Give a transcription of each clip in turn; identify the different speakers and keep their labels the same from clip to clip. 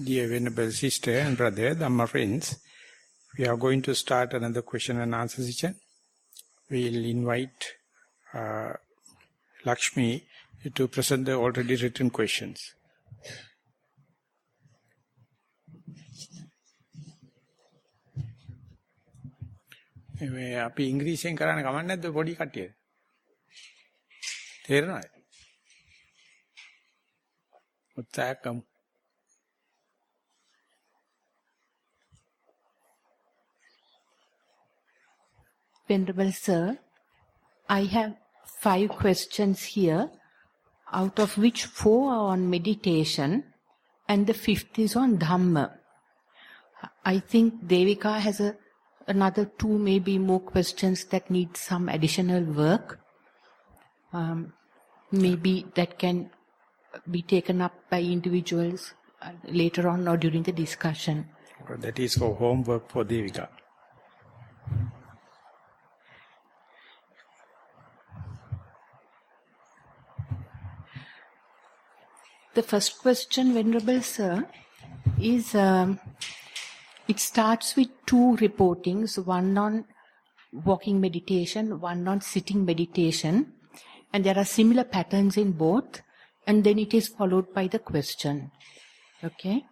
Speaker 1: Dear Venerable Sister and Brother, Dhamma friends, we are going to start another question and answer session. We'll invite Lakshmi to present the already written questions. අපි ඉංග්‍රීසියෙන් කරන්න කමක් නැද්ද පොඩි කට්ටිය? තේරෙනවද? උත්සාහයක් ගමු.
Speaker 2: Venerable Sir, I have 5 questions here, out of which 4 are on meditation and the 5th is on Dhamma. I think Devika has another 2, maybe more questions that need some additional work. Maybe that can be taken up by individuals later on or during the discussion.
Speaker 1: That is for homework for Devika.
Speaker 2: The first question, Venerable Sir, is it starts with 2 reportings, one on walking meditation, one on sitting meditation, and there are similar patterns in both, and then it is followed by the question. Okay?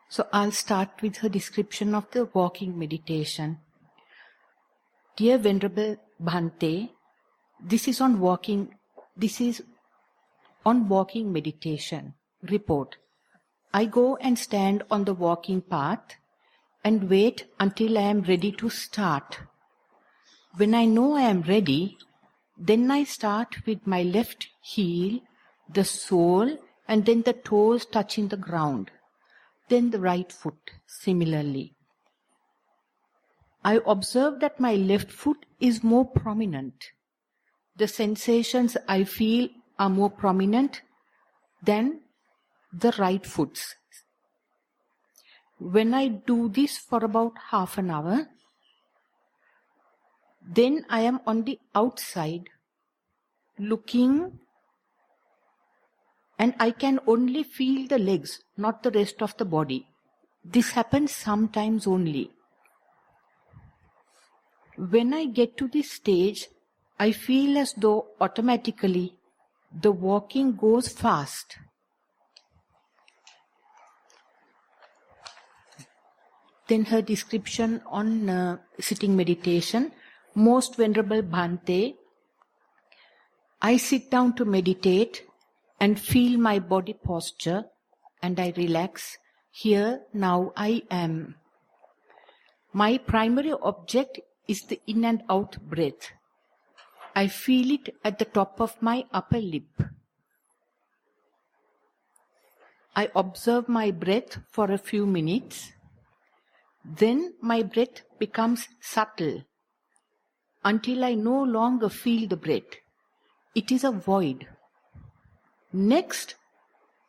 Speaker 2: So I'll start with her description of the walking meditation. Dear Venerable Bhante, this is on walking meditation. Report. I go and stand on the walking path and wait until I am ready to start. When I know I am ready, then I start with my left heel, the sole, and then the toes touching the ground. Then the right foot, similarly. I observe that my left foot is more prominent. The sensations I feel are more prominent than the right foot's. When I do this for about half an hour, then I am on the outside looking, and I can only feel the legs, not the rest of the body. This happens sometimes only. When I get to this stage, I feel as though automatically the walking goes fast. Then her description on sitting meditation. Most Venerable Bhante, I sit down to meditate and feel my body posture and I relax. Here, now I am. My primary object is the in and out breath. I feel it at the top of my upper lip. I observe my breath for a few minutes. Then my breath becomes subtle until I no longer feel the breath. It is a void. Next,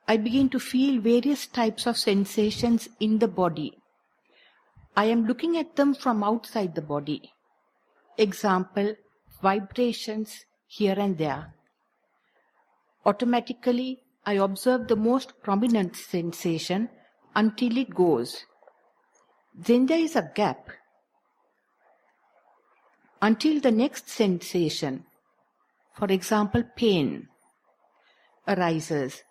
Speaker 2: I begin to feel various types of sensations in the body. I am looking at them from outside the body. Example, vibrations here and there. Automatically, I observe the most prominent sensation until it goes. Then there is a gap until the next sensation, for example, pain, arises.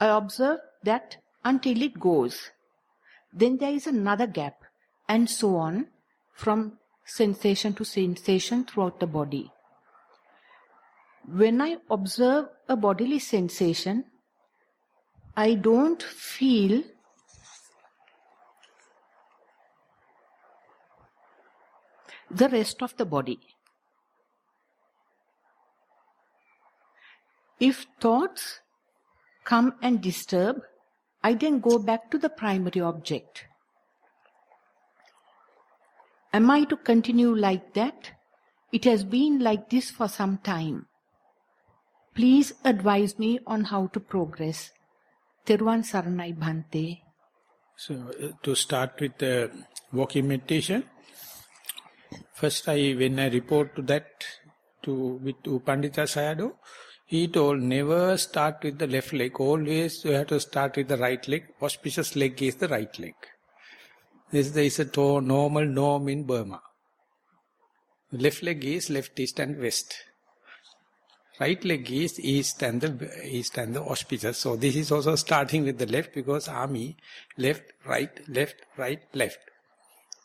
Speaker 2: I observe that until it goes. Then there is another gap, and so on, from sensation to sensation throughout the body. When I observe a bodily sensation, I don't feel the rest of the body. If thoughts come and disturb, I then go back to the primary object. Am I to continue like that? It has been like this for some time. Please advise me on how to progress. Theruvan Saranai Bhante.
Speaker 1: So, to start with the walking meditation, first when I report to that with Pandita Sayadaw, He told, never start with the left leg. Always you have to start with the right leg. Auspicious leg is the right leg. This is a normal norm in Burma. Left leg is left, east and west. Right leg is east and the auspicious. So this is also starting with the left because army, left, right, left.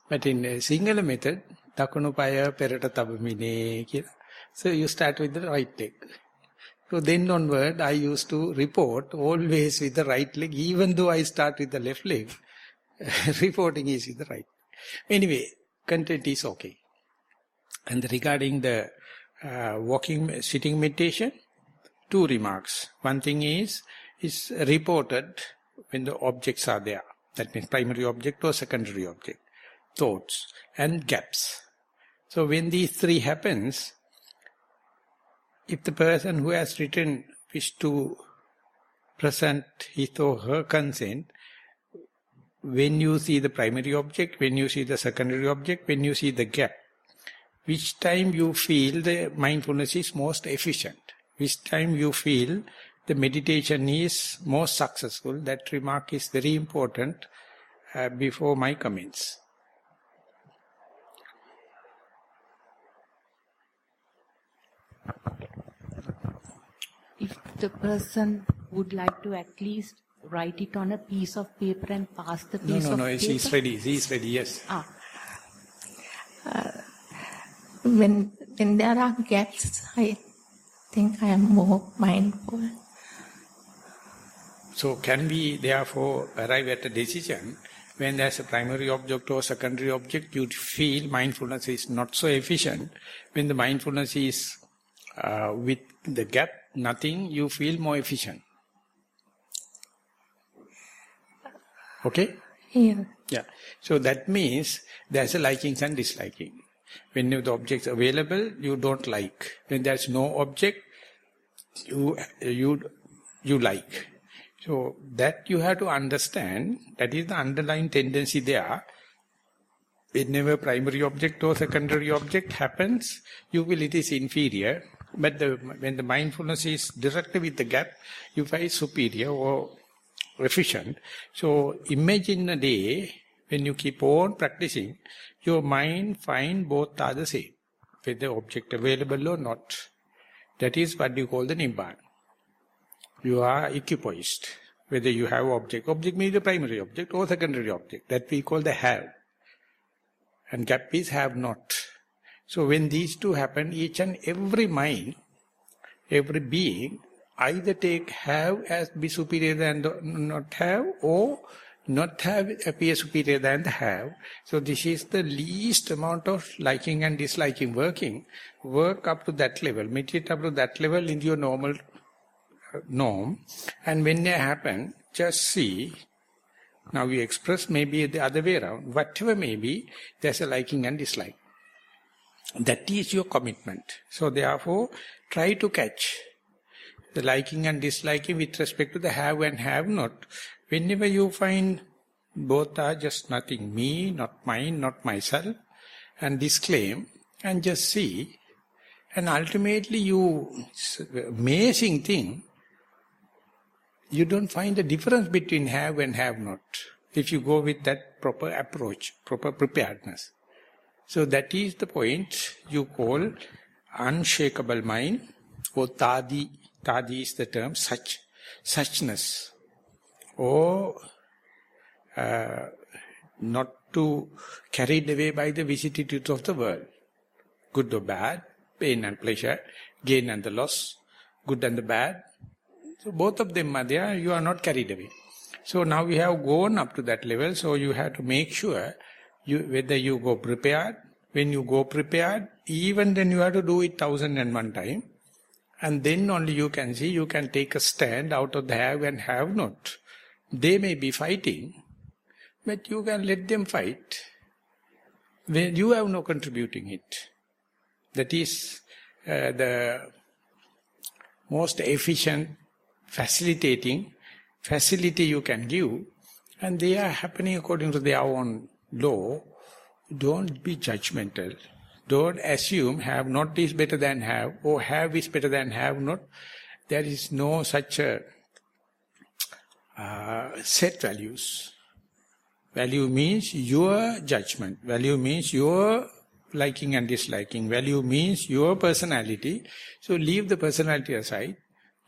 Speaker 1: But in a single method, Takunu Paya Perata Tabamine. So you start with the right leg. So then onward, I used to report always with the right leg, even though I start with the left leg. Reporting is with the right. Anyway, content is okay. And regarding the sitting meditation, 2 remarks. One thing is reported when the objects are there. That means primary object or secondary object. Thoughts and gaps. So when these 3 happens, if the person who has written wish to present his or her consent, when you see the primary object, when you see the secondary object, when you see the gap, which time you feel the mindfulness is most efficient, which time you feel the meditation is most successful, that remark is very important before my comments.
Speaker 2: If the person would like to at least write it on a piece of paper and pass the piece of paper.
Speaker 1: No, he's ready, yes.
Speaker 3: When there are gaps, I think I am more mindful.
Speaker 1: So can we therefore arrive at a decision, when there's a primary object or secondary object, you feel mindfulness is not so efficient. When the mindfulness is with the gap, nothing, you feel more efficient. Okay?
Speaker 3: Yeah.
Speaker 1: Yeah. So that means there's a liking and disliking. When the object's available, you don't like. When there's no object, you like. So that you have to understand, that is the underlying tendency there. Whenever primary object or secondary object happens, you feel it is inferior. But when the mindfulness is directly with the gap, you find superior or efficient. So imagine a day when you keep on practicing, your mind find both are the same, whether object available or not. That is what you call the Nibbana. You are equipoised, whether you have object. Object means the primary object or secondary object. That we call the have. And gap is have not. So when these two happen, each and every mind, every being, either take have as be superior than the not have, or not have appear superior than the have. So this is the least amount of liking and disliking working. Work up to that level, meditate up to that level in your normal norm. And when they happen, just see. Now we express maybe the other way around. Whatever may be, there's a liking and dislike. That is your commitment. So therefore, try to catch the liking and disliking with respect to the have and have not. Whenever you find both are just nothing, me, not mine, not myself, and disclaim, and just see, and ultimately amazing thing, you don't find a difference between have and have not, if you go with that proper approach, proper preparedness. So that is the point you call unshakable mind, or tadi. Tadi is the term, suchness. Or not to carried away by the vicissitudes of the world. Good or bad, pain and pleasure, gain and the loss, good and the bad. So both of them are there, you are not carried away. So now we have gone up to that level, so you have to make sure whether you go prepared. When you go prepared, even then you have to do it 1001 times. And then only you can see, you can take a stand out of the have and have not. They may be fighting, but you can let them fight. When you have no contributing it. That is the most efficient facility you can give. And they are happening according to their own law. Don't be judgmental. Don't assume have not is better than have, or have is better than have not. there is no such a set values. Value means your judgment. Value means your liking and disliking. Value means your personality. So leave the personality aside,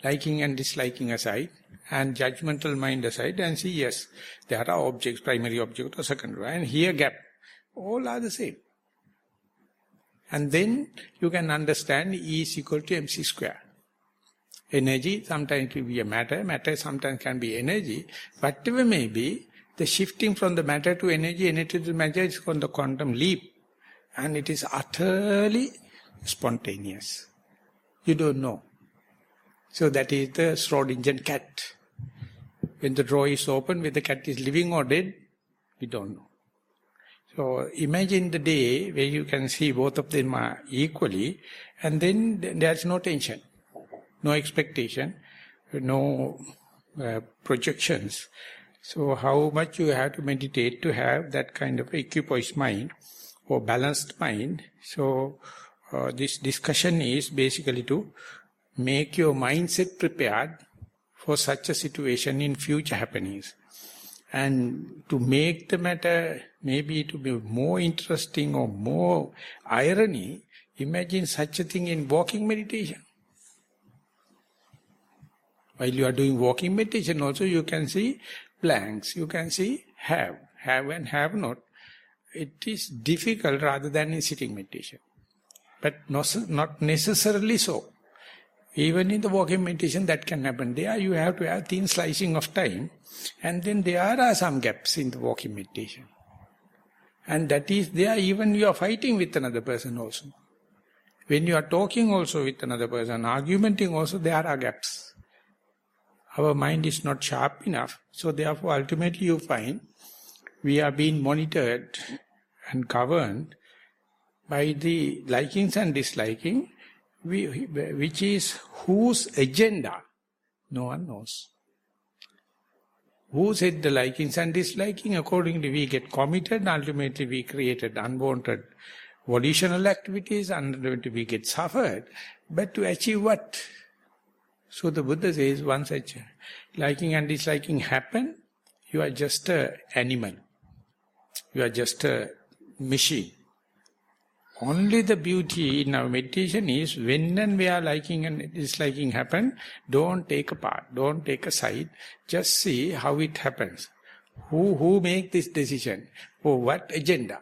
Speaker 1: liking and disliking aside, and judgmental mind aside, and see, yes, there are objects, primary object or secondary, and here gap. All are the same. And then you can understand E is equal to mc square. Energy sometimes can be a matter, matter sometimes can be energy. Whatever may be, the shifting from the matter to energy, energy to matter is called the quantum leap. And it is utterly spontaneous. You don't know. So that is the Schrodinger cat. When the drawer is open, whether the cat is living or dead, we don't know. So imagine the day where you can see both of them are equally, and then there's no tension, no expectation, no projections. So how much you have to meditate to have that kind of equipoised mind or balanced mind. So this discussion is basically to make your mindset prepared for such a situation in future happenings. And to make the matter maybe to be more interesting or more irony, imagine such a thing in walking meditation. While you are doing walking meditation also, you can see blanks, you can see have and have not. It is difficult rather than in sitting meditation. But not necessarily so. Even in the walking meditation that can happen. There you have to have thin slicing of time. And then there are some gaps in the walking meditation. And that is there even you are fighting with another person also. When you are talking also with another person, argumenting also, there are gaps. Our mind is not sharp enough. So therefore ultimately you find we are being monitored and governed by the likings and disliking, which is whose agenda? No one knows. Who said the likings and disliking? Accordingly we get committed, ultimately we created unwanted volitional activities, ultimately we get suffered. But to achieve what? So the Buddha says, once such liking and disliking happen, you are just an animal. You are just a machine. Only the beauty in our meditation is when and where liking and disliking happen, don't take a part, don't take a side, just see how it happens. Who make this decision? For what agenda?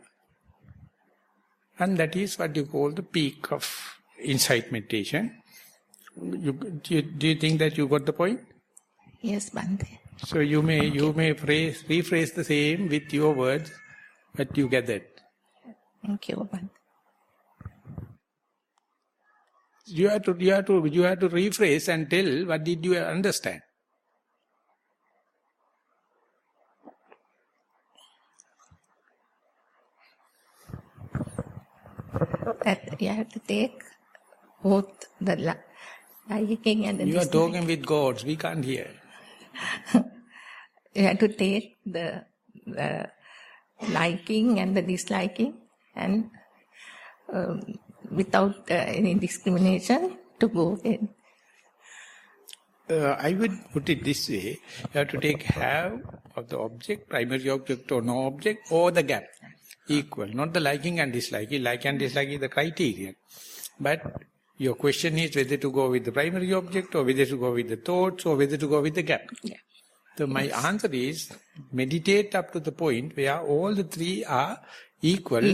Speaker 1: And that is what you call the peak of insight meditation. Do you think that you got the point?
Speaker 3: Yes, Bhante.
Speaker 1: So you may rephrase the same with your words, but you gathered.
Speaker 3: Thank you, Bhante.
Speaker 1: You have to rephrase and tell what did you understand.
Speaker 3: That you have to take both the liking and the
Speaker 1: You are
Speaker 3: disliking.
Speaker 1: talking with gods, we can't hear.
Speaker 3: You have to take the liking and the disliking and without any discrimination to go in.
Speaker 1: I would put it this way, you have to take have of the object, primary object or no object, or the gap, equal, not the liking and disliking. Like and dislike is the criterion. But your question is whether to go with the primary object or whether to go with the thoughts or whether to go with the gap.
Speaker 3: Yeah.
Speaker 1: So my answer is, meditate up to the point where all the three are equal.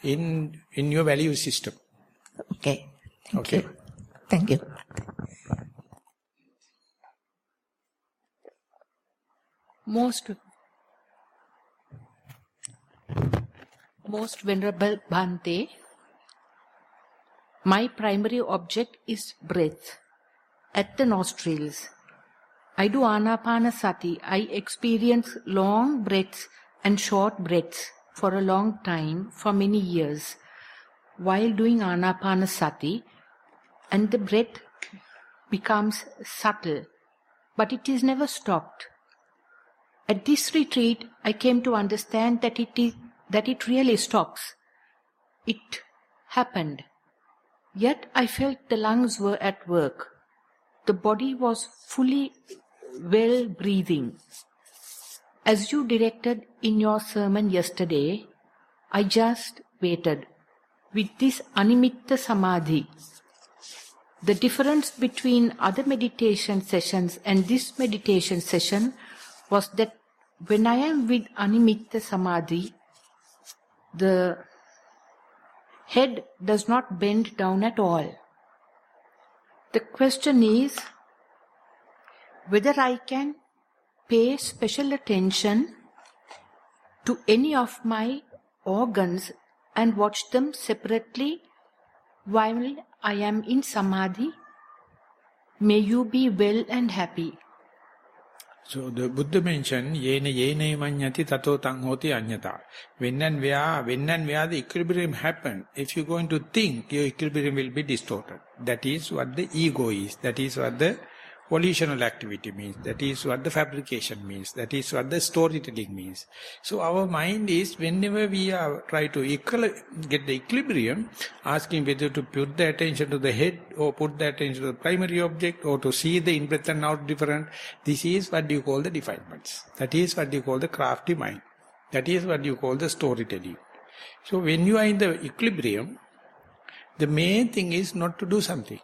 Speaker 1: in your value system.
Speaker 3: Okay. Thank
Speaker 1: Okay.
Speaker 3: you. Thank you.
Speaker 2: Most Venerable Bhante, my primary object is breath at the nostrils. I do Anapanasati. I experience long breaths and short breaths for a long time, for many years, while doing Anapanasati, and the breath becomes subtle, but it is never stopped. At this retreat, I came to understand that it really stops. It happened. Yet I felt the lungs were at work. the body was fully well breathing. As you directed in your sermon yesterday, I just waited with this Animitta Samadhi. The difference between other meditation sessions and this meditation session was that when I am with Animitta Samadhi, the head does not bend down at all. The question is whether I can pay special attention to any of my organs and watch them separately while I am in Samadhi. May you be well and happy.
Speaker 1: So the Buddha mentioned, yena manyati tato tang hoti anyata. When and where the equilibrium happens, if you're going to think, your equilibrium will be distorted. That is what the ego is. That is what the volitional activity means. That is what the fabrication means. That is what the storytelling means. So our mind is, whenever we are try to get the equilibrium, asking whether to put the attention to the head or put the attention to the primary object or to see the in-breath and out different. This is what you call the defilements. That is what you call the crafty mind. That is what you call the storytelling. So when you are in the equilibrium, the main thing is not to do something.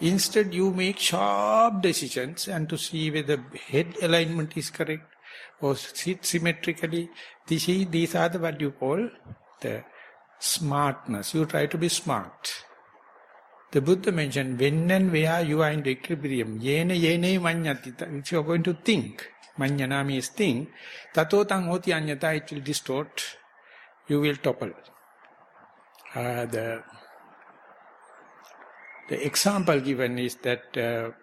Speaker 1: Instead, you make sharp decisions and to see whether head alignment is correct or sit symmetrically. These are what you call the smartness. You try to be smart. The Buddha mentioned, when and where you are in the equilibrium, yena manyati, if you are going to think, manyana means think, tato tang hoti anyata, it will distort, you will topple. The example given is that the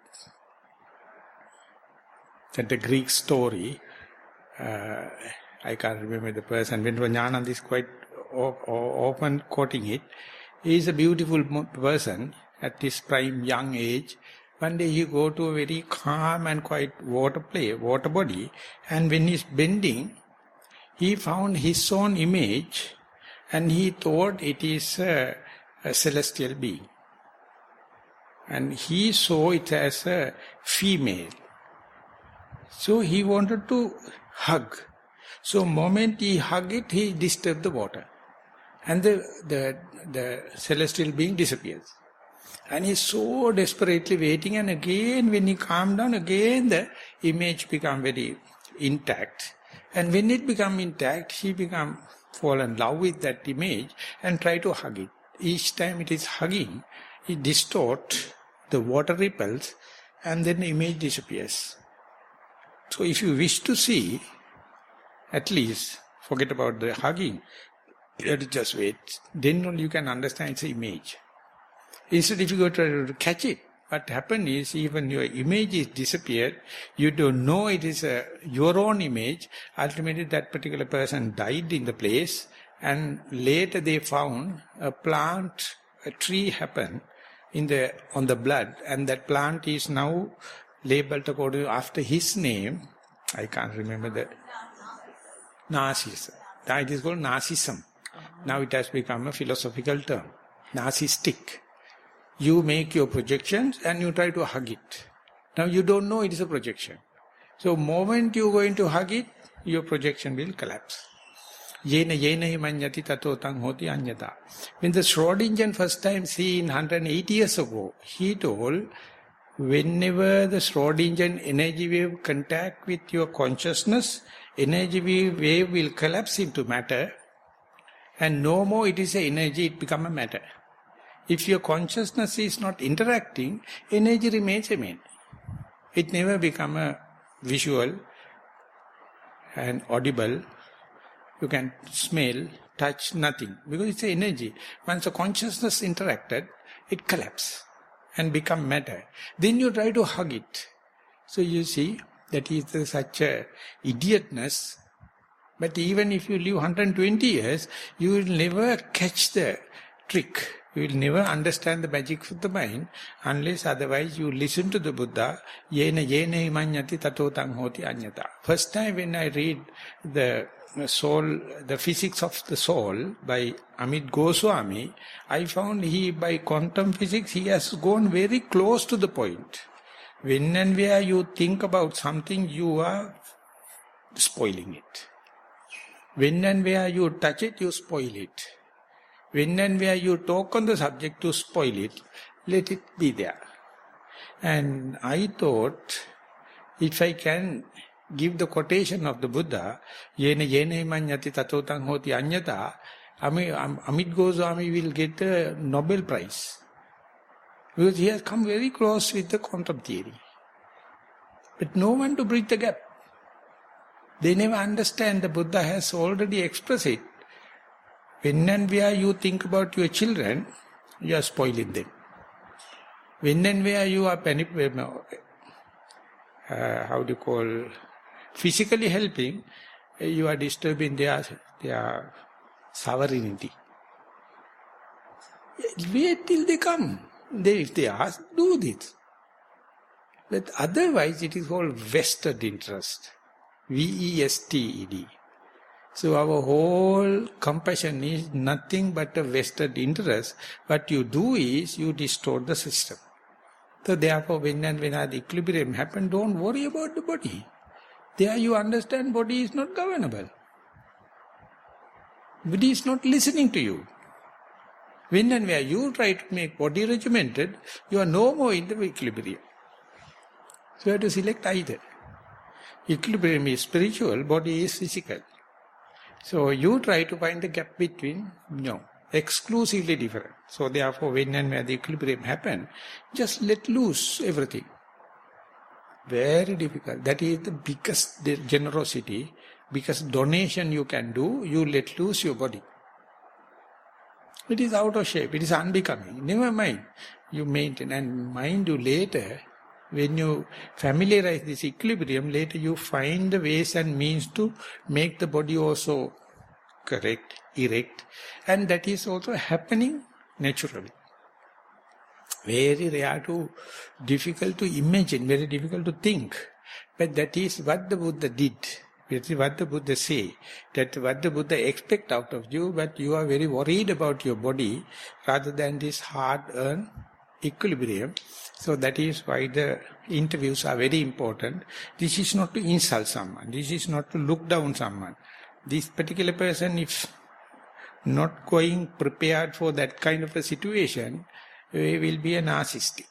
Speaker 1: Greek story, I can't remember the person, when Nyanand is quite often quoting it. He is a beautiful person at his prime young age. One day he go to a very calm and quiet water body, and when he's bending, he found his own image and he thought it is a celestial being. And he saw it as a female. So he wanted to hug. So moment he hugged it, he disturbed the water. And the celestial being disappears. And he's so desperately waiting, and again when he calmed down, again the image become very intact. And when it become intact, he fall in love with that image and try to hug it. Each time it is hugging, it distorts, the water ripples, and then the image disappears. So if you wish to see, at least forget about the hugging, you have to just wait. Then only you can understand it's an image. Instead, if you go to catch it, what happens is even your image is disappeared, you don't know it is your own image. Ultimately that particular person died in the place, and later they found a tree happen on the blood, and that plant is now labeled according after his name. I can't remember the Narcissus. It is called narcissism. Now it has become a philosophical term. Narcissistic. You make your projections and you try to hug it. Now you don't know it is a projection. So moment you are going to hug it, your projection will collapse. Yena manyati tato tang hoti anyata. When the Schrodinger first time seen 180 years ago, he told, whenever the Schrodinger energy wave contact with your consciousness, energy wave will collapse into matter, and no more it is a energy, it become a matter. If your consciousness is not interacting, energy remains a matter. It never become a visual and audible. You can smell, touch, nothing. Because it's energy. Once the consciousness interacted, it collapses and become matter. Then you try to hug it. So you see, that is such a idiotness. But even if you live 120 years, you will never catch the trick. You will never understand the magic of the mind, unless otherwise you listen to the Buddha, yena manyati tato tang hoti anyata. First time when I read the Soul, the Physics of the Soul by Amit Goswami, I found by quantum physics, he has gone very close to the point. When and where you think about something, you are spoiling it. When and where you touch it, you spoil it. When and where you talk on the subject, you spoil it. Let it be there. And I thought, if I can give the quotation of the Buddha, yena yena manyati tatotang hoti anyata, Amit Goswami will get a Nobel Prize. Because he has come very close with the quantum theory. But no one to bridge the gap. They never understand the Buddha has already expressed it. When and where you think about your children, you are spoiling them. When and where you are physically helping, you are disturbing their sovereignty. Wait till they come. If they ask, do this. But otherwise it is called vested interest. V-E-S-T-E-D. So our whole compassion is nothing but a vested interest. What you do is you distort the system. So therefore when the equilibrium happens, don't worry about the body. There you understand body is not governable. Body is not listening to you. When and where you try to make body regimented, you are no more in the equilibrium. So you have to select either. Equilibrium is spiritual, body is physical. So you try to find the gap between, no, exclusively different. So therefore when and where the equilibrium happens, just let loose everything. Very difficult. That is the biggest generosity, biggest donation you can do, you let loose your body. It is out of shape, it is unbecoming. Never mind. You maintain, and mind you later, when you familiarize this equilibrium, later you find the ways and means to make the body also correct, erect, and that is also happening naturally. Very rare to, difficult to imagine, very difficult to think. But that is what the Buddha did. That is what the Buddha say. That is what the Buddha expect out of you, but you are very worried about your body rather than this hard-earned equilibrium. So that is why the interviews are very important. This is not to insult someone. This is not to look down someone. This particular person, if not going prepared for that kind of a situation, will be a narcissistic.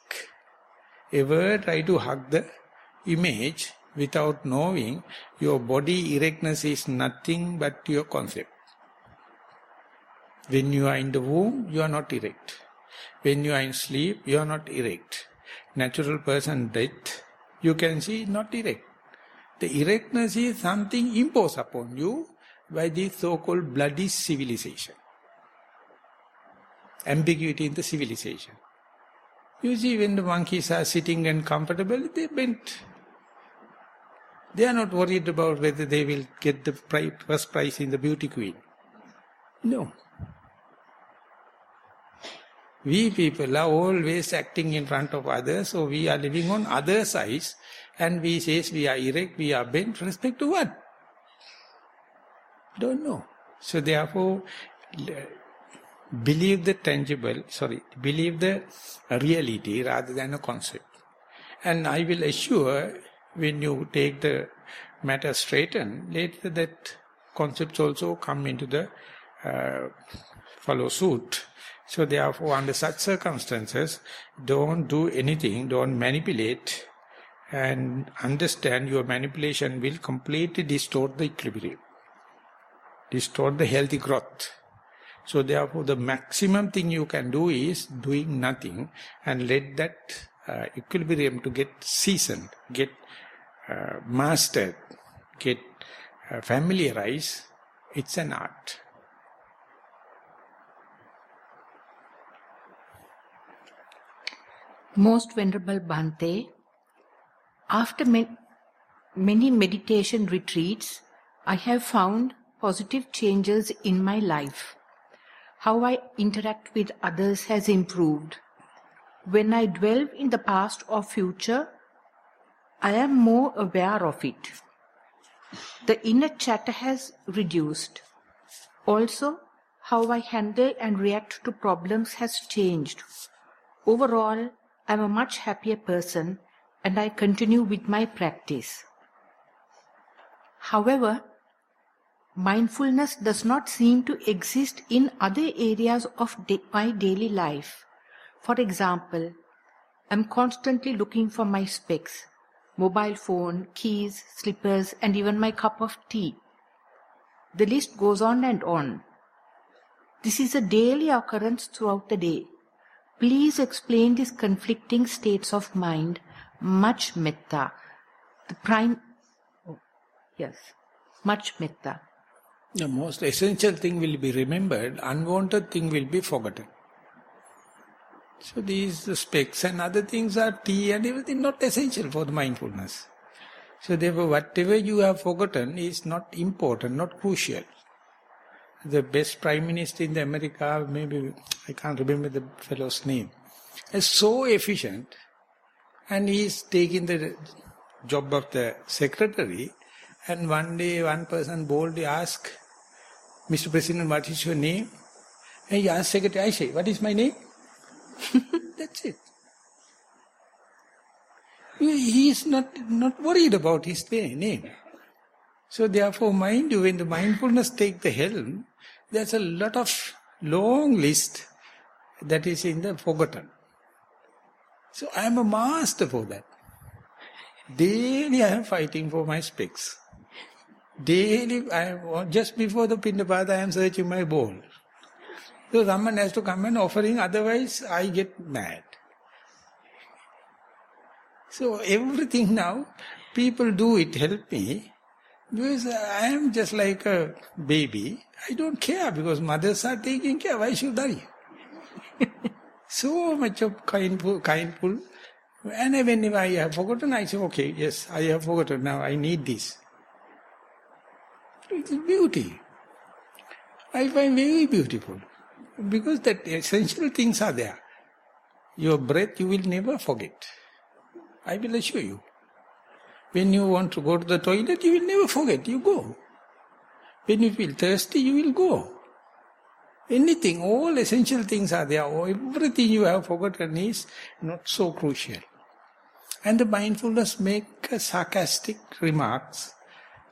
Speaker 1: Ever try to hug the image without knowing your body erectness is nothing but your concept. When you are in the womb, you are not erect. When you are in sleep, you are not erect. Natural person death, you can see not erect. The erectness is something imposed upon you by this so-called bloody civilization. Ambiguity in the civilization. You see, when the monkeys are sitting and comfortable, they bent. They are not worried about whether they will get the first prize in the beauty queen. No. We people are always acting in front of others, so we are living on other sides, and we say we are erect, we are bent. Respect to what? Don't know. So therefore, believe the believe the reality rather than a concept. And I will assure, when you take the matter straighten, later that concepts also come into the follow suit. So therefore, under such circumstances, don't do anything, don't manipulate, and understand your manipulation will completely distort the equilibrium, distort the healthy growth. So therefore, the maximum thing you can do is doing nothing and let that equilibrium to get seasoned, get mastered, get familiarized. It's an art.
Speaker 2: Most Venerable Bhante, after many meditation retreats, I have found positive changes in my life. How I interact with others has improved. When I dwell in the past or future, I am more aware of it. The inner chatter has reduced. Also, how I handle and react to problems has changed. Overall, I'm a much happier person and I continue with my practice. However, mindfulness does not seem to exist in other areas of my daily life. For example, I'm constantly looking for my specs, mobile phone, keys, slippers, and even my cup of tea. The list goes on and on. This is a daily occurrence throughout the day. Please explain these conflicting states of mind. Much metta. Much metta.
Speaker 1: The most essential thing will be remembered, unwanted thing will be forgotten. So these specs and other things are tea and everything not essential for the mindfulness. So therefore whatever you have forgotten is not important, not crucial. The best Prime Minister in the America, maybe, I can't remember the fellow's name, is so efficient and he is taking the job of the secretary, and one day one person boldly asked, Mr. President, what is your name? And he asked secretary, I say, what is my name? That's it. He is not worried about his name. So therefore, mind you, when the mindfulness take the helm, there's a lot of long list that is in the forgotten. So I am a master for that. Daily I am fighting for my specs. Daily, just before the Pindapata, I am searching my bowl. So someone has to come and offering, otherwise I get mad. So everything now, people do it, help me. Because I am just like a baby. I don't care because mothers are taking care. Why should I? So much of kindful. And whenever I have forgotten, I say, okay, yes, I have forgotten. Now I need this. It's beauty. I find very beautiful. Because that essential things are there. Your breath you will never forget. I will assure you. When you want to go to the toilet, you will never forget, you go. When you feel thirsty, you will go. Anything, all essential things are there. Everything you have forgotten is not so crucial. And the mindfulness make sarcastic remarks,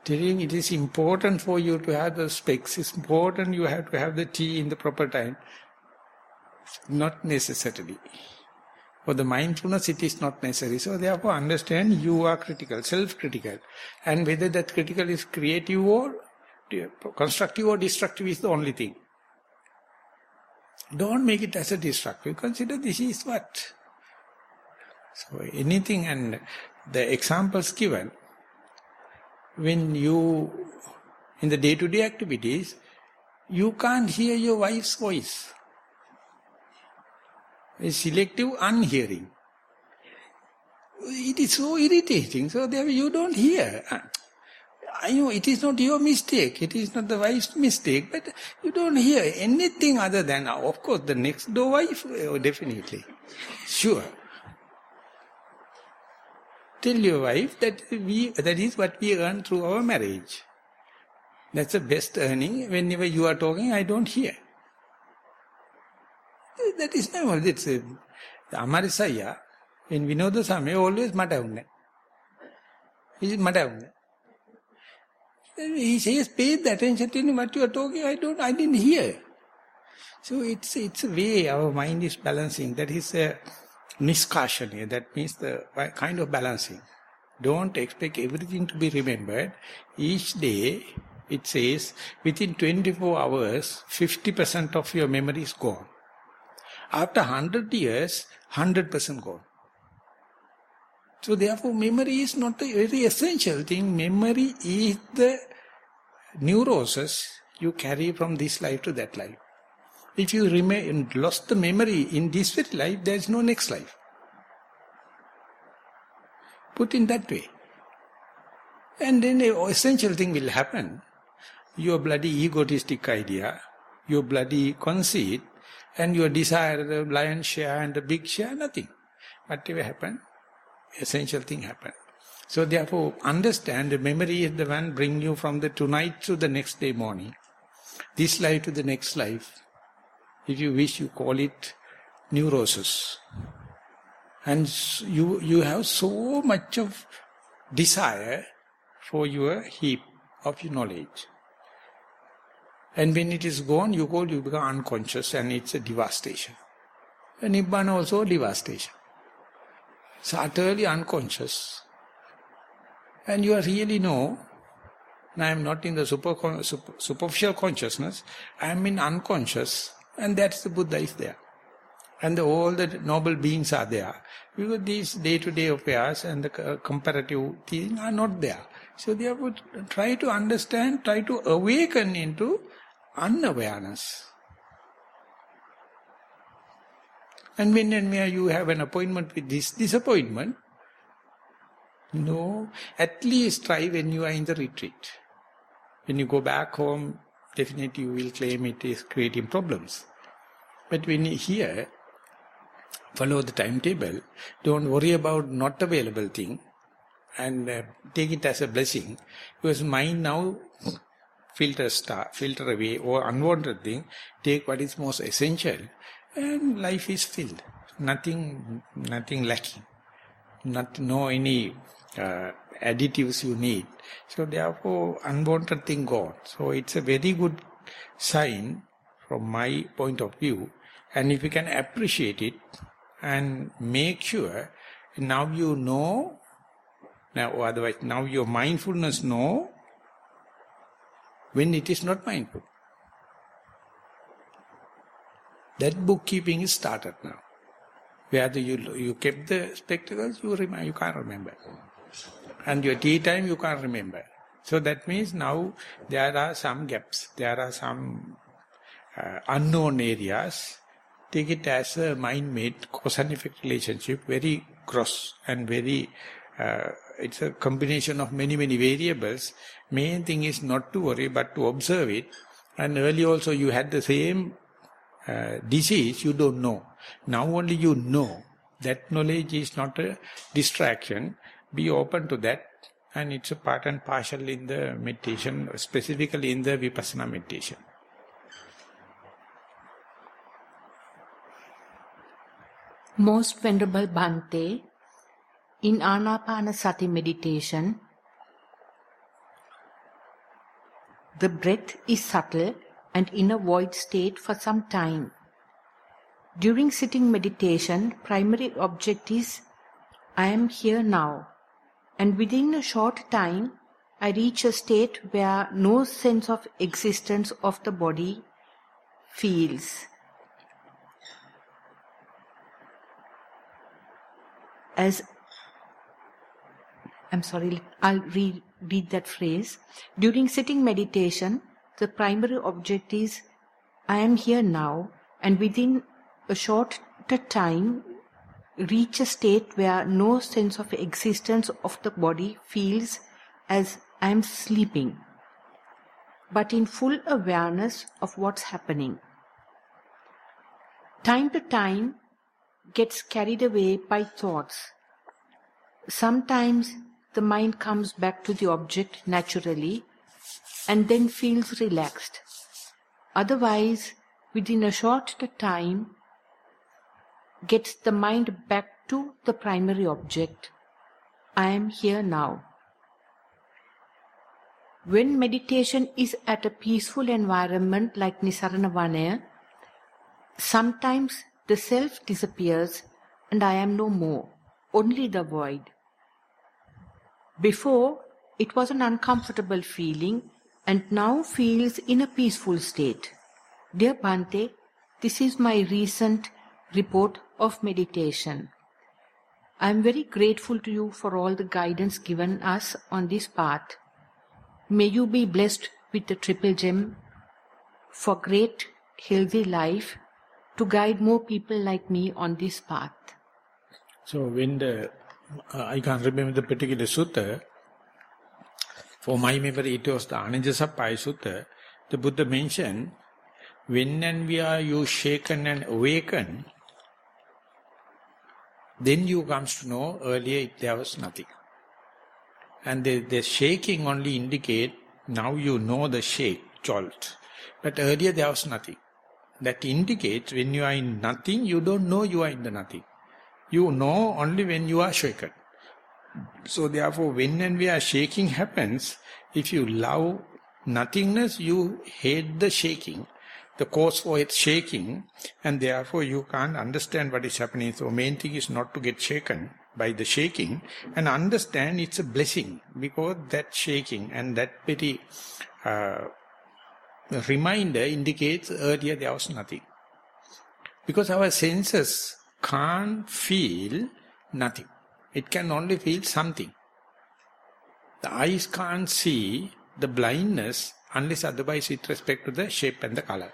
Speaker 1: telling it is important for you to have the specs, it's important you have to have the tea in the proper time. Not necessarily. For the mindfulness, it is not necessary. So therefore, understand you are critical, self-critical. And whether that critical is creative or constructive or destructive is the only thing. Don't make it as a destructive. Consider this is what. So anything, and the examples given, when you, in the day-to-day activities, you can't hear your wife's voice. It's selective unhearing. It is so irritating, so therefore you don't hear. I know it is not your mistake, it is not the wife's mistake, but you don't hear anything other than, of course, the next door wife, definitely. Sure. Tell your wife that that is what we earn through our marriage. That's the best earning. Whenever you are talking, I don't hear. That is normal. It's Amarisaya, in Vinoda Samay, always matavunne. He is matavunne. He says, pay the attention to what you are talking, I didn't hear. So it's a way our mind is balancing. That is Niskashaniya, that means the kind of balancing. Don't expect everything to be remembered. Each day, it says, within 24 hours, 50% of your memory is gone. After 100 years, 100% gone. So therefore, memory is not a very essential thing. Memory is the neurosis you carry from this life to that life. If you lost the memory in this very life, there is no next life. Put in that way. And then an essential thing will happen. Your bloody egotistic idea, your bloody conceit, and your desire, the lion's share and the big share, nothing. Whatever happen, essential thing happen. So therefore, understand the memory is the one bring you from the tonight to the next day morning. This life to the next life. If you wish, you call it neurosis. And you have so much of desire for your heap of your knowledge. And when it is gone, you become unconscious, and it's a devastation. And Nibbana also devastation. So utterly unconscious. And you really know, I am not in the superficial consciousness, I am in unconscious, and that's the Buddha is there. And all the noble beings are there. Because these day-to-day affairs and the comparative things are not there. So therefore, try to understand, try to awaken into unawareness. And when and where you have an appointment with this disappointment, at least try when you are in the retreat. When you go back home, definitely you will claim it is creating problems. But when you here, follow the timetable, don't worry about not available thing, and take it as a blessing, because mind now filter away or unwanted thing, take what is most essential, and life is filled. Nothing lacking. No any additives you need. So therefore, unwanted thing gone. So it's a very good sign from my point of view. And if you can appreciate it and make sure, now you know, now your mindfulness know when it is not mindful. That bookkeeping is started now. Where you kept the spectacles, you can't remember. And your tea time, you can't remember. So that means now there are some gaps. There are some unknown areas. Take it as a mind-made cause and effect relationship, very gross and very, it's a combination of many variables. Main thing is not to worry, but to observe it. And earlier also you had the same disease, you don't know. Now only you know. That knowledge is not a distraction. Be open to that, and it's a part and parcel in the meditation, specifically in the Vipassana meditation.
Speaker 2: Most Venerable Bhante, in Anapanasati meditation, the breath is subtle and in a void state for some time. During sitting meditation, primary object is, I am here now, and within a short time, I reach a state where no sense of existence of the body feels. I'll read that phrase. During sitting meditation, the primary object is, I am here now, and within a short time, reach a state where no sense of existence of the body feels as I am sleeping, but in full awareness of what's happening. Time to time gets carried away by thoughts. Sometimes the mind comes back to the object naturally and then feels relaxed. Otherwise, within a short time, gets the mind back to the primary object. I am here now. When meditation is at a peaceful environment like Nissarana Vanaya, sometimes the self disappears and I am no more, only the void. Before, it was an uncomfortable feeling and now feels in a peaceful state. Dear Bhante, this is my recent report of meditation. I am very grateful to you for all the guidance given us on this path. May you be blessed with the triple gem for great healthy life to guide more people like me on this path.
Speaker 1: So when I can't remember the particular sutta, for my memory it was the Anandasappaya Sutta, the Buddha mentioned, when and where you shaken and awaken, then you comes to know earlier there was nothing. And the shaking only indicate, now you know the shake, jolt. But earlier there was nothing. That indicates when you are in nothing, you don't know you are in the nothing. You know only when you are shaken. So therefore, when and where shaking happens, if you love nothingness, you hate the shaking, the cause for its shaking, and therefore you can't understand what is happening. So main thing is not to get shaken by the shaking, and understand it's a blessing, because that shaking and that very reminder indicates earlier there was nothing. Because our senses can't feel nothing. It can only feel something. The eyes can't see the blindness unless otherwise with respect to the shape and the color.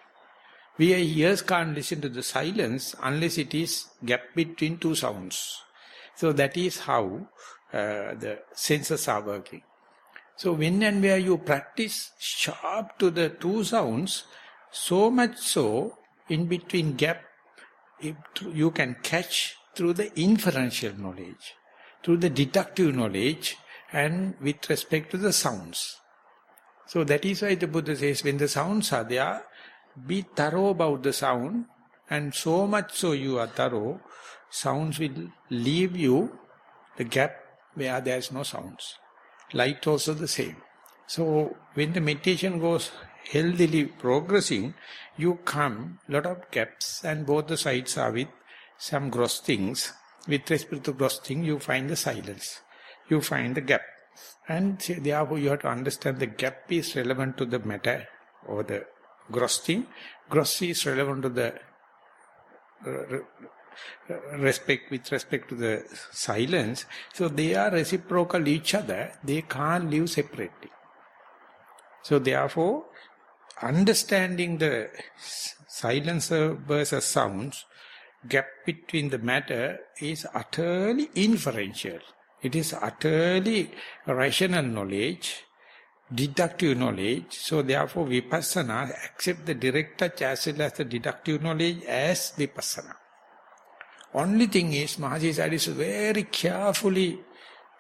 Speaker 1: Our ears can't listen to the silence unless it is gap between two sounds. So that is how the senses are working. So when and where you practice sharp to the two sounds, so much so, in between gap, you can catch through the inferential knowledge, through the deductive knowledge, and with respect to the sounds. So that is why the Buddha says, when the sounds are there, be thorough about the sound, and so much so you are thorough, sounds will leave you the gap where there is no sounds. Light also the same. So when the meditation goes healthily progressing, you come lot of gaps, and both the sides are with some gross things. With respect to gross thing, you find the silence. You find the gap. And therefore you have to understand the gap is relevant to the matter or the gross thing. Gross is relevant to the with respect to the silence. So they are reciprocal each other. They can't live separately. So therefore, understanding the silence versus sounds, gap between the matter is utterly inferential. It is utterly rational knowledge, deductive knowledge. So therefore vipassana accept the direct touch as well as the deductive knowledge as vipassana. Only thing is, Mahaji side is very carefully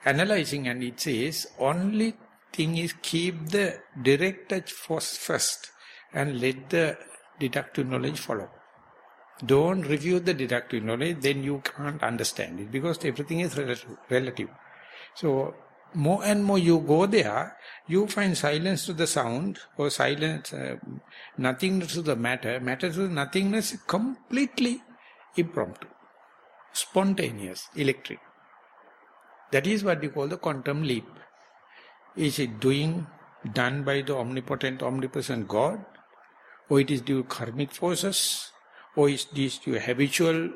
Speaker 1: analyzing, and it says, only thing is keep the direct touch first and let the deductive knowledge follow. Don't review the deductive knowledge, then you can't understand it, because everything is relative. So, more and more you go there, you find silence to the sound, or silence, nothingness to the matter. Matter to the nothingness is completely impromptu, spontaneous, electric. That is what we call the quantum leap. Is it done by the omnipotent, omnipresent God? Or it is due to karmic forces? Or is this due to habitual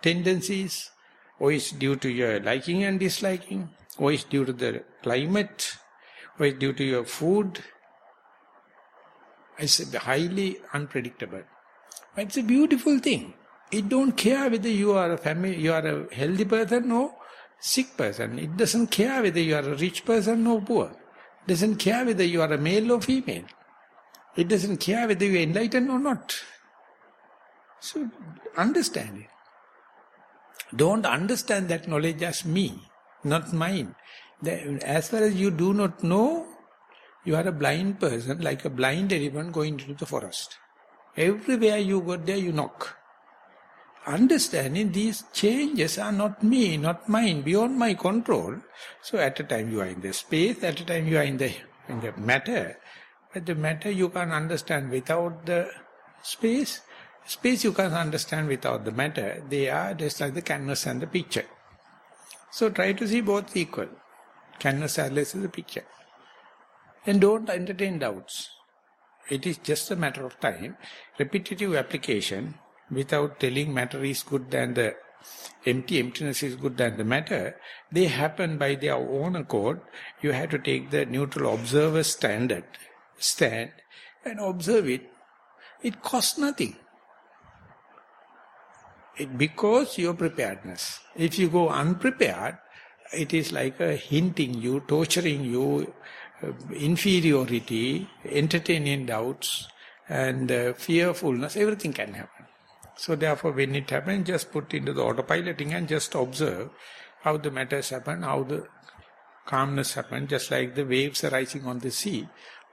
Speaker 1: tendencies? Or is due to your liking and disliking? Or is due to the climate? Or is due to your food? It's highly unpredictable. But it's a beautiful thing. It don't care whether you are a healthy person or sick person. It doesn't care whether you are a rich person or poor. It doesn't care whether you are a male or female. It doesn't care whether you are enlightened or not. So understand it. Don't understand that knowledge as me, not mine. As far as you do not know, you are a blind person, like a blind elephant going into the forest. Everywhere you go there, you knock. Understanding these changes are not me, not mine, beyond my control. So at a time you are in the space, at a time you are in the matter. But the matter you can't understand without the space. Space you can't understand without the matter. They are just like the canvas and the picture. So try to see both equal. Canvas as well as the picture. And don't entertain doubts. It is just a matter of time. Repetitive application, without telling matter is good than the emptiness is good than the matter, they happen by their own accord. You have to take the neutral observer stand and observe it. It costs nothing. Because your preparedness. If you go unprepared, it is like a hinting you, torturing you, inferiority, entertaining doubts, and fearfulness, everything can happen. So therefore when it happens, just put into the autopiloting and just observe how the matters happen, how the calmness happens, just like the waves arising on the sea.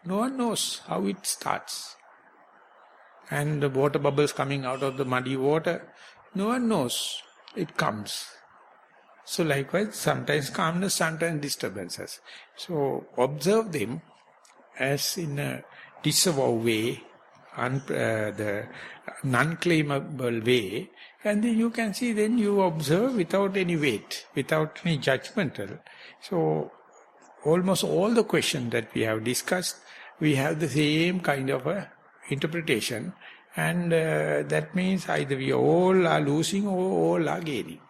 Speaker 1: No one knows how it starts. And the water bubbles coming out of the muddy water, no one knows. It comes. So likewise, sometimes calmness, sometimes disturbances. So observe them as in a disavow way, the non-claimable way, and then you can see, then you observe without any weight, without any judgmental. So almost all the questions that we have discussed, we have the same kind of a interpretation, and that means either we all are losing or all are gaining.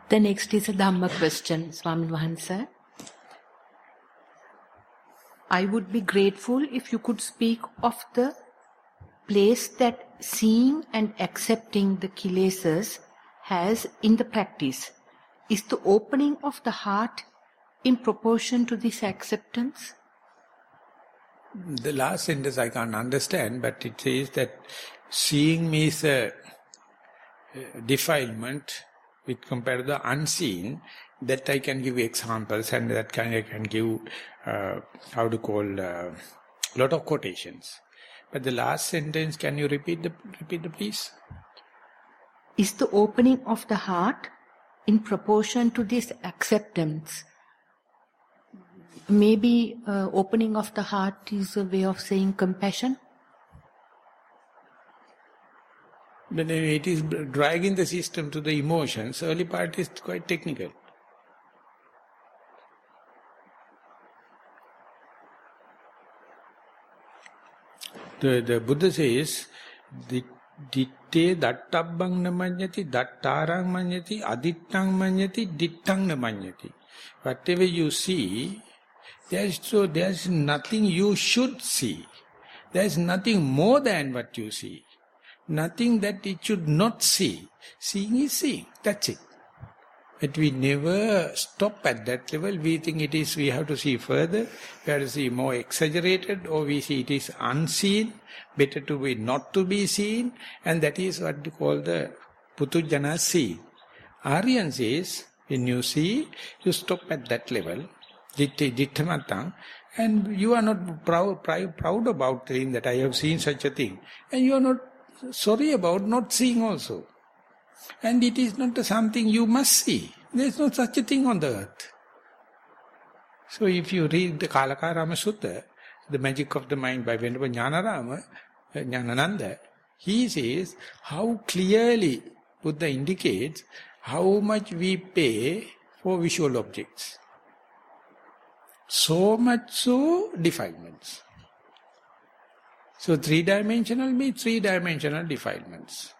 Speaker 2: The next is a Dhamma question, Swamin Wahansa. I would be grateful if you could speak of the place that seeing and accepting the kilesas has in the practice. Is the opening of the heart in proportion to this acceptance?
Speaker 1: The last sentence I can't understand, but it says that seeing means a defilement with compared to the unseen. That I can give examples, and that kind I can give, lot of quotations. But the last sentence, can you repeat please?
Speaker 2: Is the opening of the heart in proportion to this acceptance? Maybe opening of the heart is a way of saying compassion?
Speaker 1: Then it is dragging the system to the emotions. Early part is quite technical. The Buddha says, ditte dattabbang namanyati, dattarang manyati, adittang manyati, dittang namanyati. Whatever you see, there's nothing you should see. There's nothing more than what you see. Nothing that it should not see. Seeing is seeing. That's it. But we never stop at that level. We think we have to see further, we have to see more exaggerated, or we see it is unseen, better to be not to be seen, and that is what we call the Putujjana see. Aryan says, when you see, you stop at that level, ditthamatang, and you are not proud about saying that I have seen such a thing, and you are not sorry about not seeing also. And it is not something you must see. There is no such a thing on the earth. So if you read the Kalakarama Sutta, The Magic of the Mind by Venerable Jnanananda, he says how clearly Buddha indicates how much we pay for visual objects. So much so defilements. So three-dimensional means three-dimensional defilements.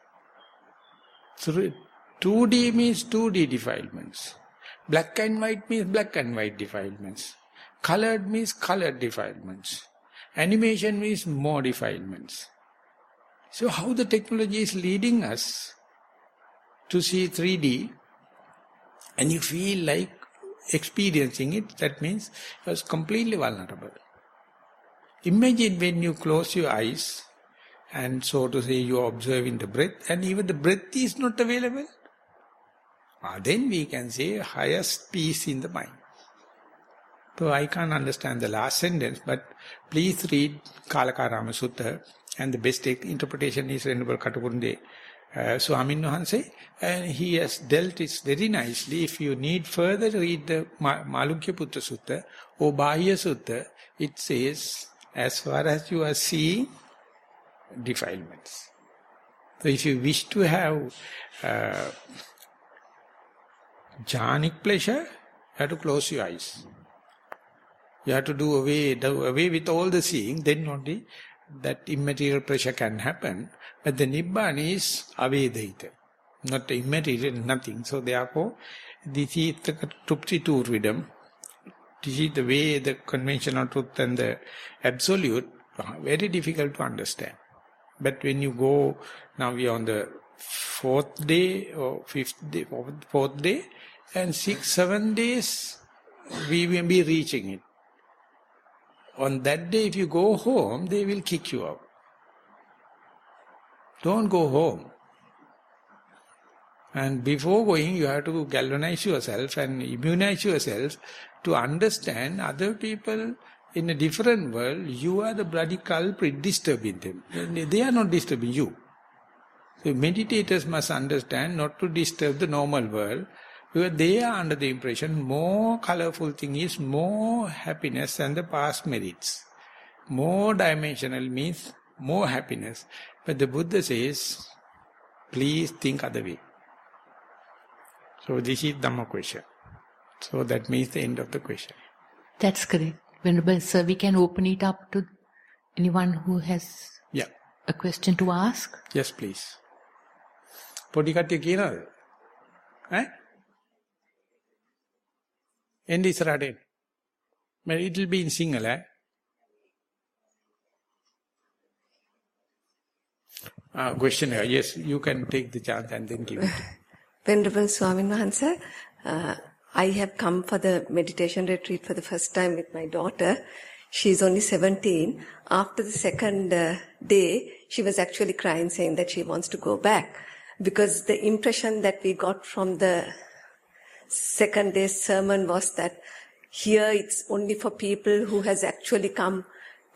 Speaker 1: 2D means 2D defilements. Black and white means black and white defilements. Colored means colored defilements. Animation means more defilements. So how the technology is leading us to see 3D, and you feel like experiencing it, that means you are completely vulnerable. Imagine when you close your eyes, and so to say you are observing the breath, and even the breath is not available. Then we can say highest peace in the mind. So I can't understand the last sentence, but please read Kalakarama Sutta, and the best interpretation is Venerable Katapurunde Swamin Wahanse, and he has dealt it very nicely. If you need further, read the Malukya Putta Sutta or Bahya Sutta. It says, as far as you are seeing, defilements. So if you wish to have jhanic pleasure, you have to close your eyes. You have to do away with all the seeing, then only that immaterial pleasure can happen. But the Nibbana is avedahita, not immaterial, nothing. So therefore, this is the Trupti rhythm. This is the way the conventional truth and the absolute, very difficult to understand. But when you go, now we are on the 4th day or 5th day, 4th day, and 6, 7 days, we will be reaching it. On that day, if you go home, they will kick you out. Don't go home. And before going, you have to galvanize yourself and immunize yourself to understand other people in a different world. You are the bloody culprit disturbing them. They are not disturbing you. So meditators must understand not to disturb the normal world, because they are under the impression more colorful thing is more happiness than the past merits. More dimensional means more happiness. But the Buddha says, please think other way. So this is Dhamma question. So that means the end of the question.
Speaker 2: That's correct. Venerable Sir, we can open it up to anyone who has a question to ask.
Speaker 1: Yes, please. Podi kattiya kiyanada? End Nissarana. But it will be in Sinhala. Question, yes, you can take the chance and then give it.
Speaker 4: Venerable Swamin Wahanse, I have come for the meditation retreat for the first time with my daughter. She is only 17. After the second day, she was actually crying, saying that she wants to go back. Because the impression that we got from the second day's sermon was that here it's only for people who has actually come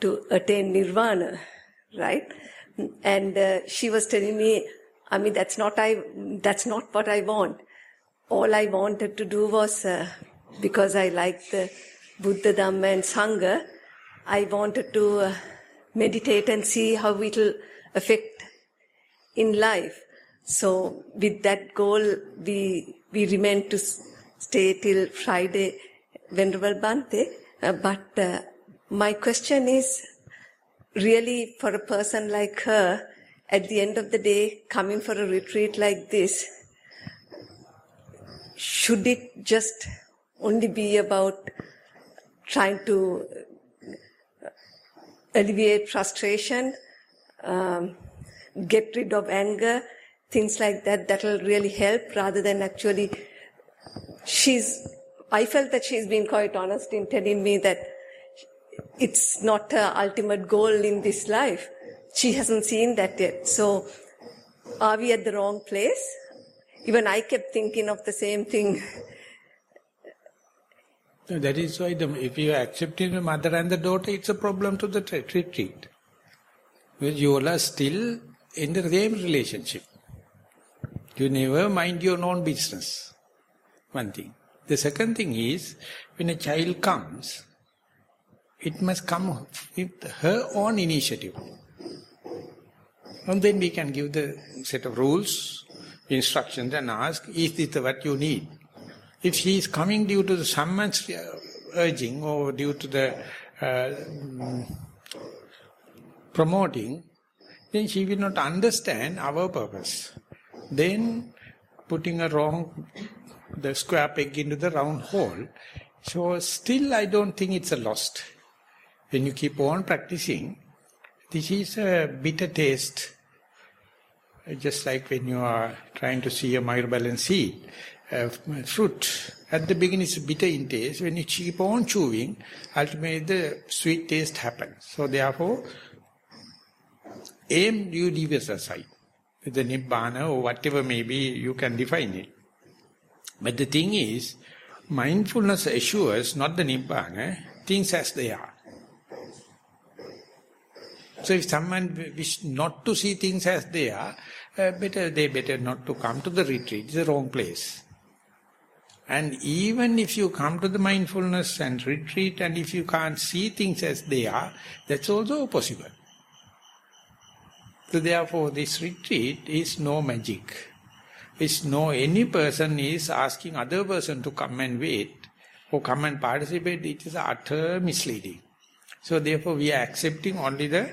Speaker 4: to attain nirvana, right? And she was telling me, that's not what I want. All I wanted to do was, because I like the Buddha, Dhamma and Sangha, I wanted to meditate and see how it will affect in life. So with that goal, we remained to stay till Friday, Venerable Bhante. But my question is, really for a person like her, at the end of the day, coming for a retreat like this, should it just only be about trying to alleviate frustration, get rid of anger, things like that, that will really help, rather than actually, I felt that she's been quite honest in telling me that it's not her ultimate goal in this life. She hasn't seen that yet. So, are we at the wrong place? Even I kept thinking of the same thing.
Speaker 1: That is why if you are accepting the mother and the daughter, it's a problem to the retreat. Because you all are still in the same relationship. You never mind your own business. One thing. The second thing is, when a child comes, it must come with her own initiative. And then we can give the set of rules, instructions and ask, is this what you need? If she is coming due to someone's urging or due to the promoting, then she will not understand our purpose. Then putting the square peg into the round hole. So still I don't think it's a lost. When you keep on practicing, this is a bitter taste. Just like when you are trying to see a myrobalan seed, fruit. At the beginning it's bitter in taste. When you keep on chewing, ultimately the sweet taste happens. So therefore, aim you leave it aside. With the Nibbana or whatever may be, you can define it. But the thing is, mindfulness assures not the Nibbana, things as they are. So if someone wish not to see things as they are, they better not to come to the retreat. It's the wrong place. And even if you come to the mindfulness and retreat, and if you can't see things as they are, that's also possible. So therefore this retreat is no magic. It's no, any person is asking other person to come and wait or come and participate. It is utter misleading. So therefore we are accepting only the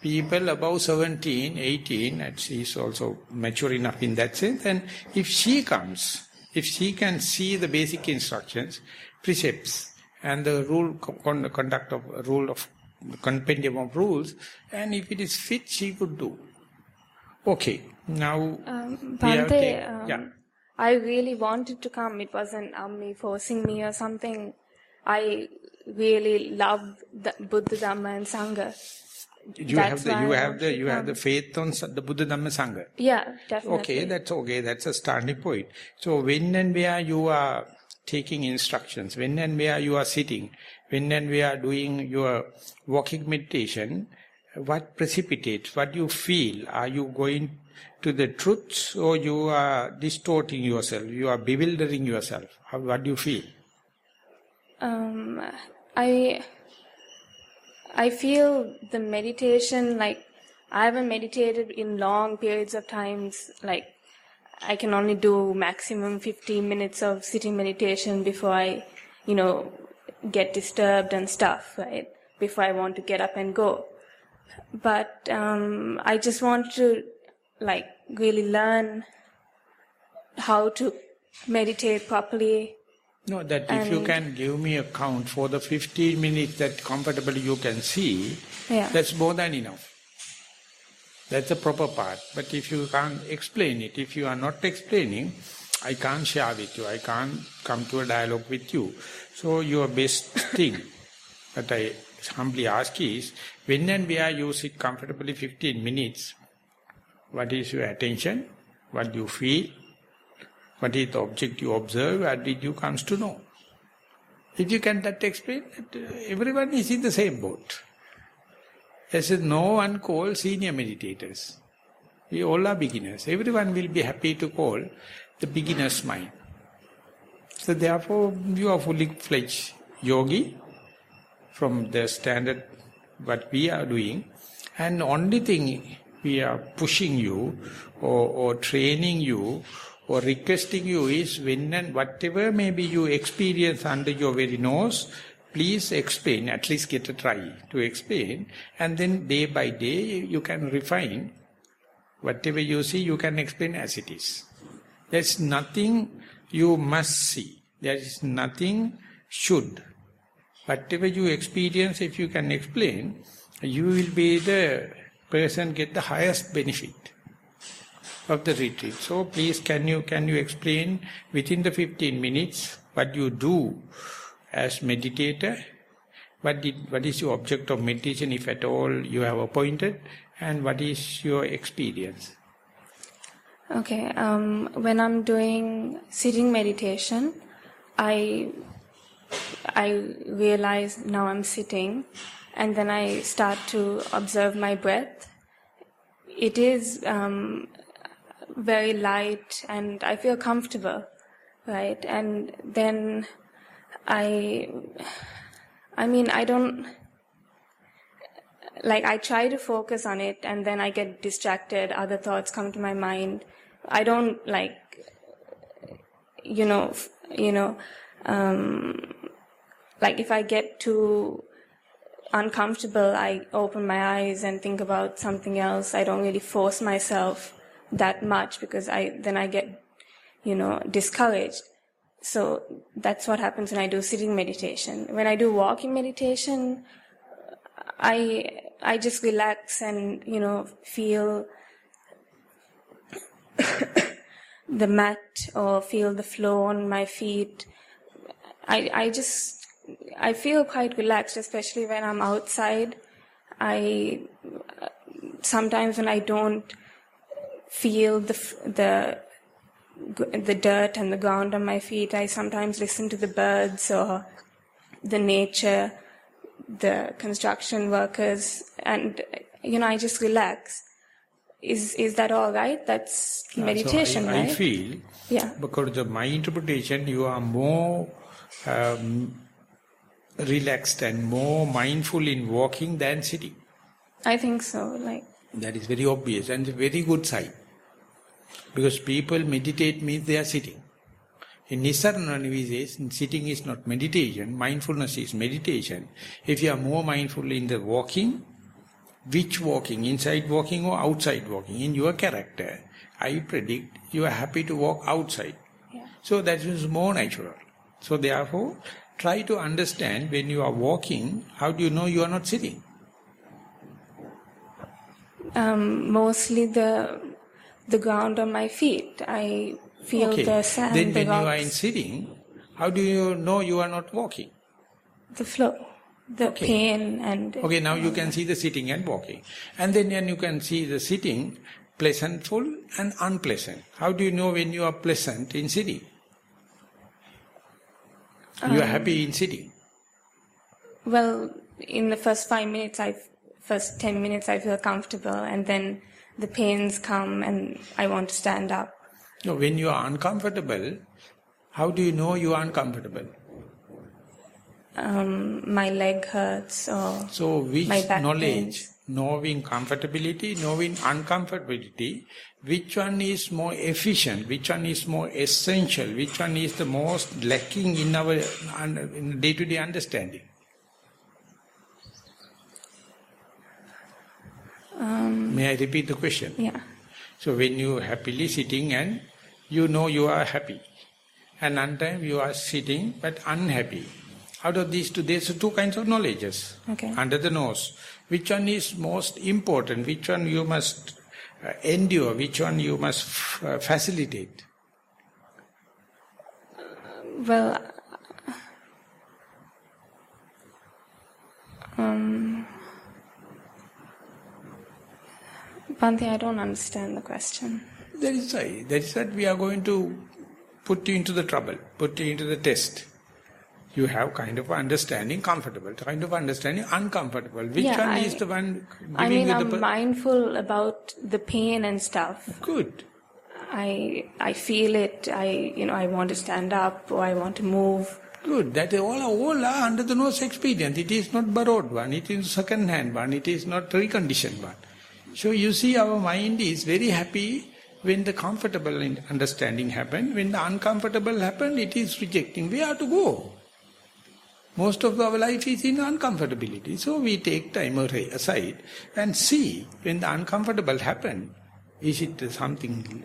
Speaker 1: people above 17, 18, and she is also mature enough in that sense. And if she comes, if she can see the basic instructions, precepts, and the rule of compendium of rules, and if it is fit, she could do. Okay, now
Speaker 5: Bhante, I really wanted to come. It wasn't me forcing me or something. I really love the Buddha, Dhamma and Sangha.
Speaker 1: You have the faith on the Buddha Dhamma Sangha.
Speaker 5: Yeah, definitely.
Speaker 1: Okay, that's okay. That's a starting point. So when and where you are taking instructions, when and where you are sitting, when and where doing your walking meditation, what precipitates, what you feel? Are you going to the truths, or you are distorting yourself? You are bewildering yourself? What do you feel?
Speaker 5: I feel the meditation, like, I haven't meditated in long periods of times. Like, I can only do maximum 15 minutes of sitting meditation before I, get disturbed and stuff, right? Before I want to get up and go. But I just want to, really learn how to meditate properly.
Speaker 1: No, that if you can give me a count for the 15 minutes that comfortably you can see, that's more than enough. That's the proper part. But if you can't explain it, if you are not explaining, I can't share with you. I can't come to a dialogue with you. So your best thing that I humbly ask is, when and where you sit comfortably 15 minutes, what is your attention? What do you feel? What is the object you observe? What did you come to know? If you can that explain, everyone is in the same boat. There is no one called senior meditators. We all are beginners. Everyone will be happy to call the beginner's mind. So therefore, you are fully fledged yogi from the standard what we are doing. And only thing we are pushing you or training you or requesting you is, when and whatever maybe you experience under your very nose, please explain, at least get a try to explain, and then day by day you can refine. Whatever you see, you can explain as it is. There's nothing you must see. There is nothing should. Whatever you experience, if you can explain, you will be the person get the highest benefit of the retreat. So please, can you explain within the 15 minutes what you do as meditator? What is your object of meditation, if at all you have appointed, and what is your experience?
Speaker 5: Okay, when I'm doing sitting meditation, I realize now I'm sitting, and then I start to observe my breath. It is very light, and I feel comfortable, right? And then I try to focus on it, and then I get distracted, other thoughts come to my mind. I don't if I get too uncomfortable, I open my eyes and think about something else. I don't really force myself that much, because then I get, discouraged. So that's what happens when I do sitting meditation. When I do walking meditation, I just relax and, feel the mat or feel the flow on my feet. I feel quite relaxed, especially when I'm outside. Sometimes when I don't feel the dirt and the ground on my feet, I sometimes listen to the birds or the nature, the construction workers, and I just relax. Is that all right? That's meditation,
Speaker 1: so
Speaker 5: right?
Speaker 1: I feel, because of my interpretation, you are more relaxed and more mindful in walking than sitting.
Speaker 5: I think so.
Speaker 1: That is very obvious and a very good sign. Because people meditate means they are sitting. In Nissarana we say, sitting is not meditation, mindfulness is meditation. If you are more mindful in the walking, which walking, inside walking or outside walking, in your character, I predict you are happy to walk outside.
Speaker 5: Yeah.
Speaker 1: So that is more natural. So therefore, try to understand when you are walking, how do you know you are not sitting?
Speaker 5: Mostly the ground on my feet. I feel the sand,
Speaker 1: then
Speaker 5: the
Speaker 1: when
Speaker 5: rocks.
Speaker 1: you are in sitting, how do you know you are not walking?
Speaker 5: The flow. the pain and...
Speaker 1: Okay, now you can see the sitting and walking. And then you can see the sitting, pleasantful and unpleasant. How do you know when you are pleasant in sitting? You are happy in sitting.
Speaker 5: Well, in the first 10 minutes I feel comfortable, and then the pains come and I want to stand up.
Speaker 1: No, when you are uncomfortable, how do you know you are uncomfortable?
Speaker 5: My leg hurts or
Speaker 1: so which
Speaker 5: my back
Speaker 1: knowledge,
Speaker 5: pains.
Speaker 1: knowing comfortability, knowing uncomfortability, which one is more efficient, which one is more essential, which one is the most lacking in our in day-to-day understanding? May I repeat the question?
Speaker 5: Yeah.
Speaker 1: So when you are happily sitting and you know you are happy, and sometimes you are sitting but unhappy. Out of these two, there's two kinds of knowledges.
Speaker 5: Okay.
Speaker 1: Under the nose. Which one is most important? Which one you must endure? Which one you must facilitate?
Speaker 5: Well, Bhante, I don't understand the question.
Speaker 1: That is why. That is what we are going to put you into the trouble, put you into the test. You have kind of understanding comfortable, kind of understanding uncomfortable. Which one is the one giving you the...
Speaker 5: I'm mindful about the pain and stuff.
Speaker 1: Good.
Speaker 5: I feel it. I want to stand up or I want to move.
Speaker 1: Good. That is all are under the nose experience. It is not borrowed one. It is second-hand one. It is not reconditioned one. So you see, our mind is very happy when the comfortable understanding happen. When the uncomfortable happen, it is rejecting. Where to go? Most of our life is in uncomfortability. So we take time aside and see when the uncomfortable happen, is it something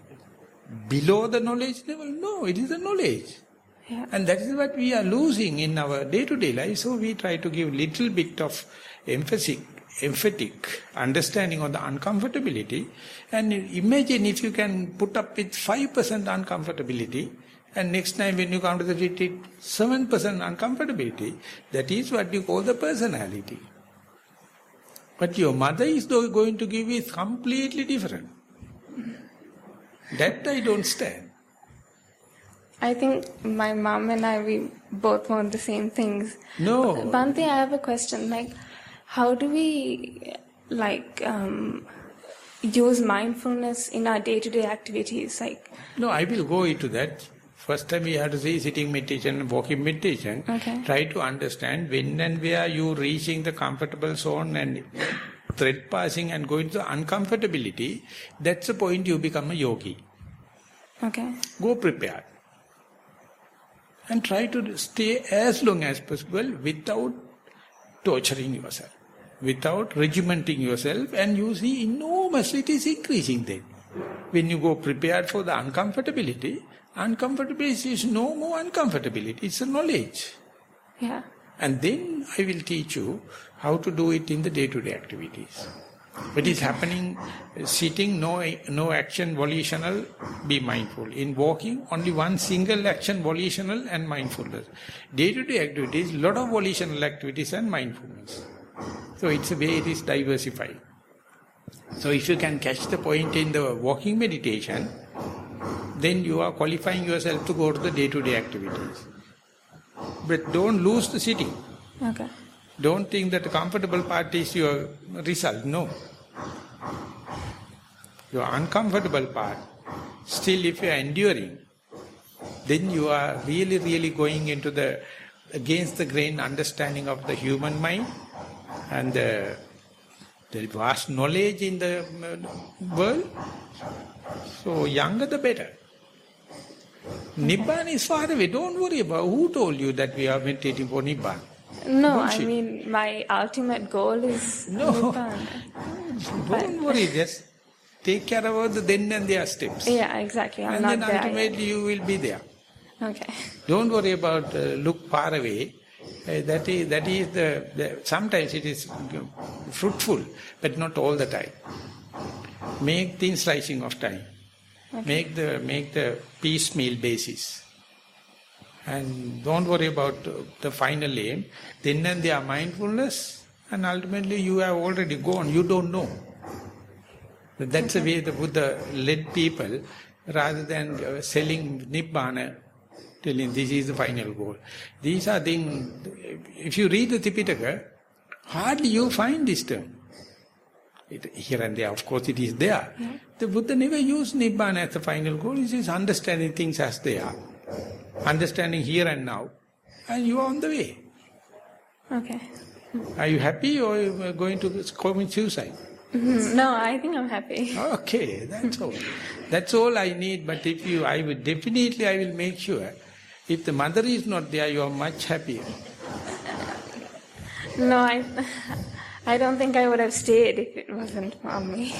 Speaker 1: below the knowledge level? No, it is a knowledge.
Speaker 5: Yeah.
Speaker 1: And that is what we are losing in our day-to-day life. So we try to give little bit of emphatic understanding of the uncomfortability. And imagine if you can put up with 5% uncomfortability, and next time when you come to the retreat, 7% uncomfortability, that is what you call the personality. But your mother is going to give is completely different. That I don't stand.
Speaker 5: I think my mom and I, we both want the same things.
Speaker 1: No.
Speaker 5: Bhante, I have a question. How do we, use mindfulness in our day-to-day activities?
Speaker 1: No, I will go into that. First time we have to say sitting meditation and walking meditation.
Speaker 5: Okay.
Speaker 1: Try to understand when and where you reaching the comfortable zone and thread passing and going to the uncomfortability. That's the point you become a yogi.
Speaker 5: Okay.
Speaker 1: Go prepared. And try to stay as long as possible without torturing yourself, without regimenting yourself, and you see enormously it is increasing then. When you go prepared for the uncomfortability is no more uncomfortability, it's a knowledge.
Speaker 5: Yeah.
Speaker 1: And then I will teach you how to do it in the day-to-day activities. What is happening, sitting, no action, volitional, be mindful. In walking, only one single action, volitional and mindfulness. Day-to-day activities, lot of volitional activities and mindfulness. So it's a way it is diversified. So if you can catch the point in the walking meditation, then you are qualifying yourself to go to the day-to-day activities. But don't lose the sitting.
Speaker 5: Okay.
Speaker 1: Don't think that the comfortable part is your result. No. Your uncomfortable part, still if you are enduring, then you are really going into the against the grain understanding of the human mind and the vast knowledge in the world. So younger the better. Nibbana is far away. Don't worry about who told you that we are meditating for Nibbana.
Speaker 5: No,
Speaker 1: Bullshit.
Speaker 5: I mean, my ultimate goal is Nibbana.
Speaker 1: Don't worry, just take care about the then and there steps.
Speaker 5: Yeah, exactly. I'm
Speaker 1: and
Speaker 5: not
Speaker 1: then
Speaker 5: there
Speaker 1: ultimately you will be there.
Speaker 5: Okay.
Speaker 1: Don't worry about look far away. That is the sometimes it is fruitful, but not all the time. Make thin slicing of time. Okay. Make the piecemeal basis. And don't worry about the final aim. Then and there mindfulness, and ultimately you have already gone. You don't know. That's the way the Buddha led people, rather than selling Nibbana, telling this is the final goal. These are things, if you read the Tipitaka, hardly you find this term. Here and there, of course, it is there. Yeah. The Buddha never used Nibbana as the final goal. He says understanding things as they are. Understanding here and now. And you are on the way.
Speaker 5: Okay.
Speaker 1: Are you happy or you are going to commit suicide?
Speaker 5: No, I think I'm happy.
Speaker 1: Okay, that's all. That's all I need. But if you, I will make sure. If the mother is not there, you are much happier.
Speaker 5: No, I don't think I would have stayed if it wasn't for me.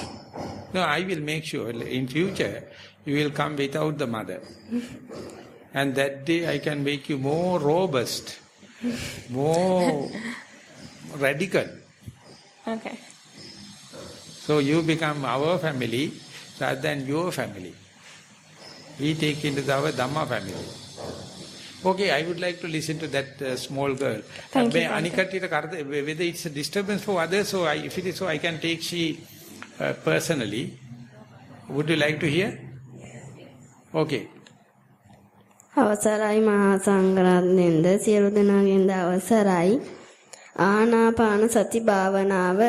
Speaker 1: No, I will make sure in future you will come without the mother. And that day I can make you more robust, more radical.
Speaker 5: Okay.
Speaker 1: So you become our family rather than your family. We take into our Dhamma family. Okay, I would like to listen to that small girl.
Speaker 5: Thank you.
Speaker 1: Whether it's a disturbance for others, so if it is so, I can take she personally. Would you like to hear? Okay.
Speaker 6: අවසරයි මහා සංඝරත්නයෙන්ද සියලු දෙනාගෙන්ද අවසරයි ආනාපාන සති භාවනාව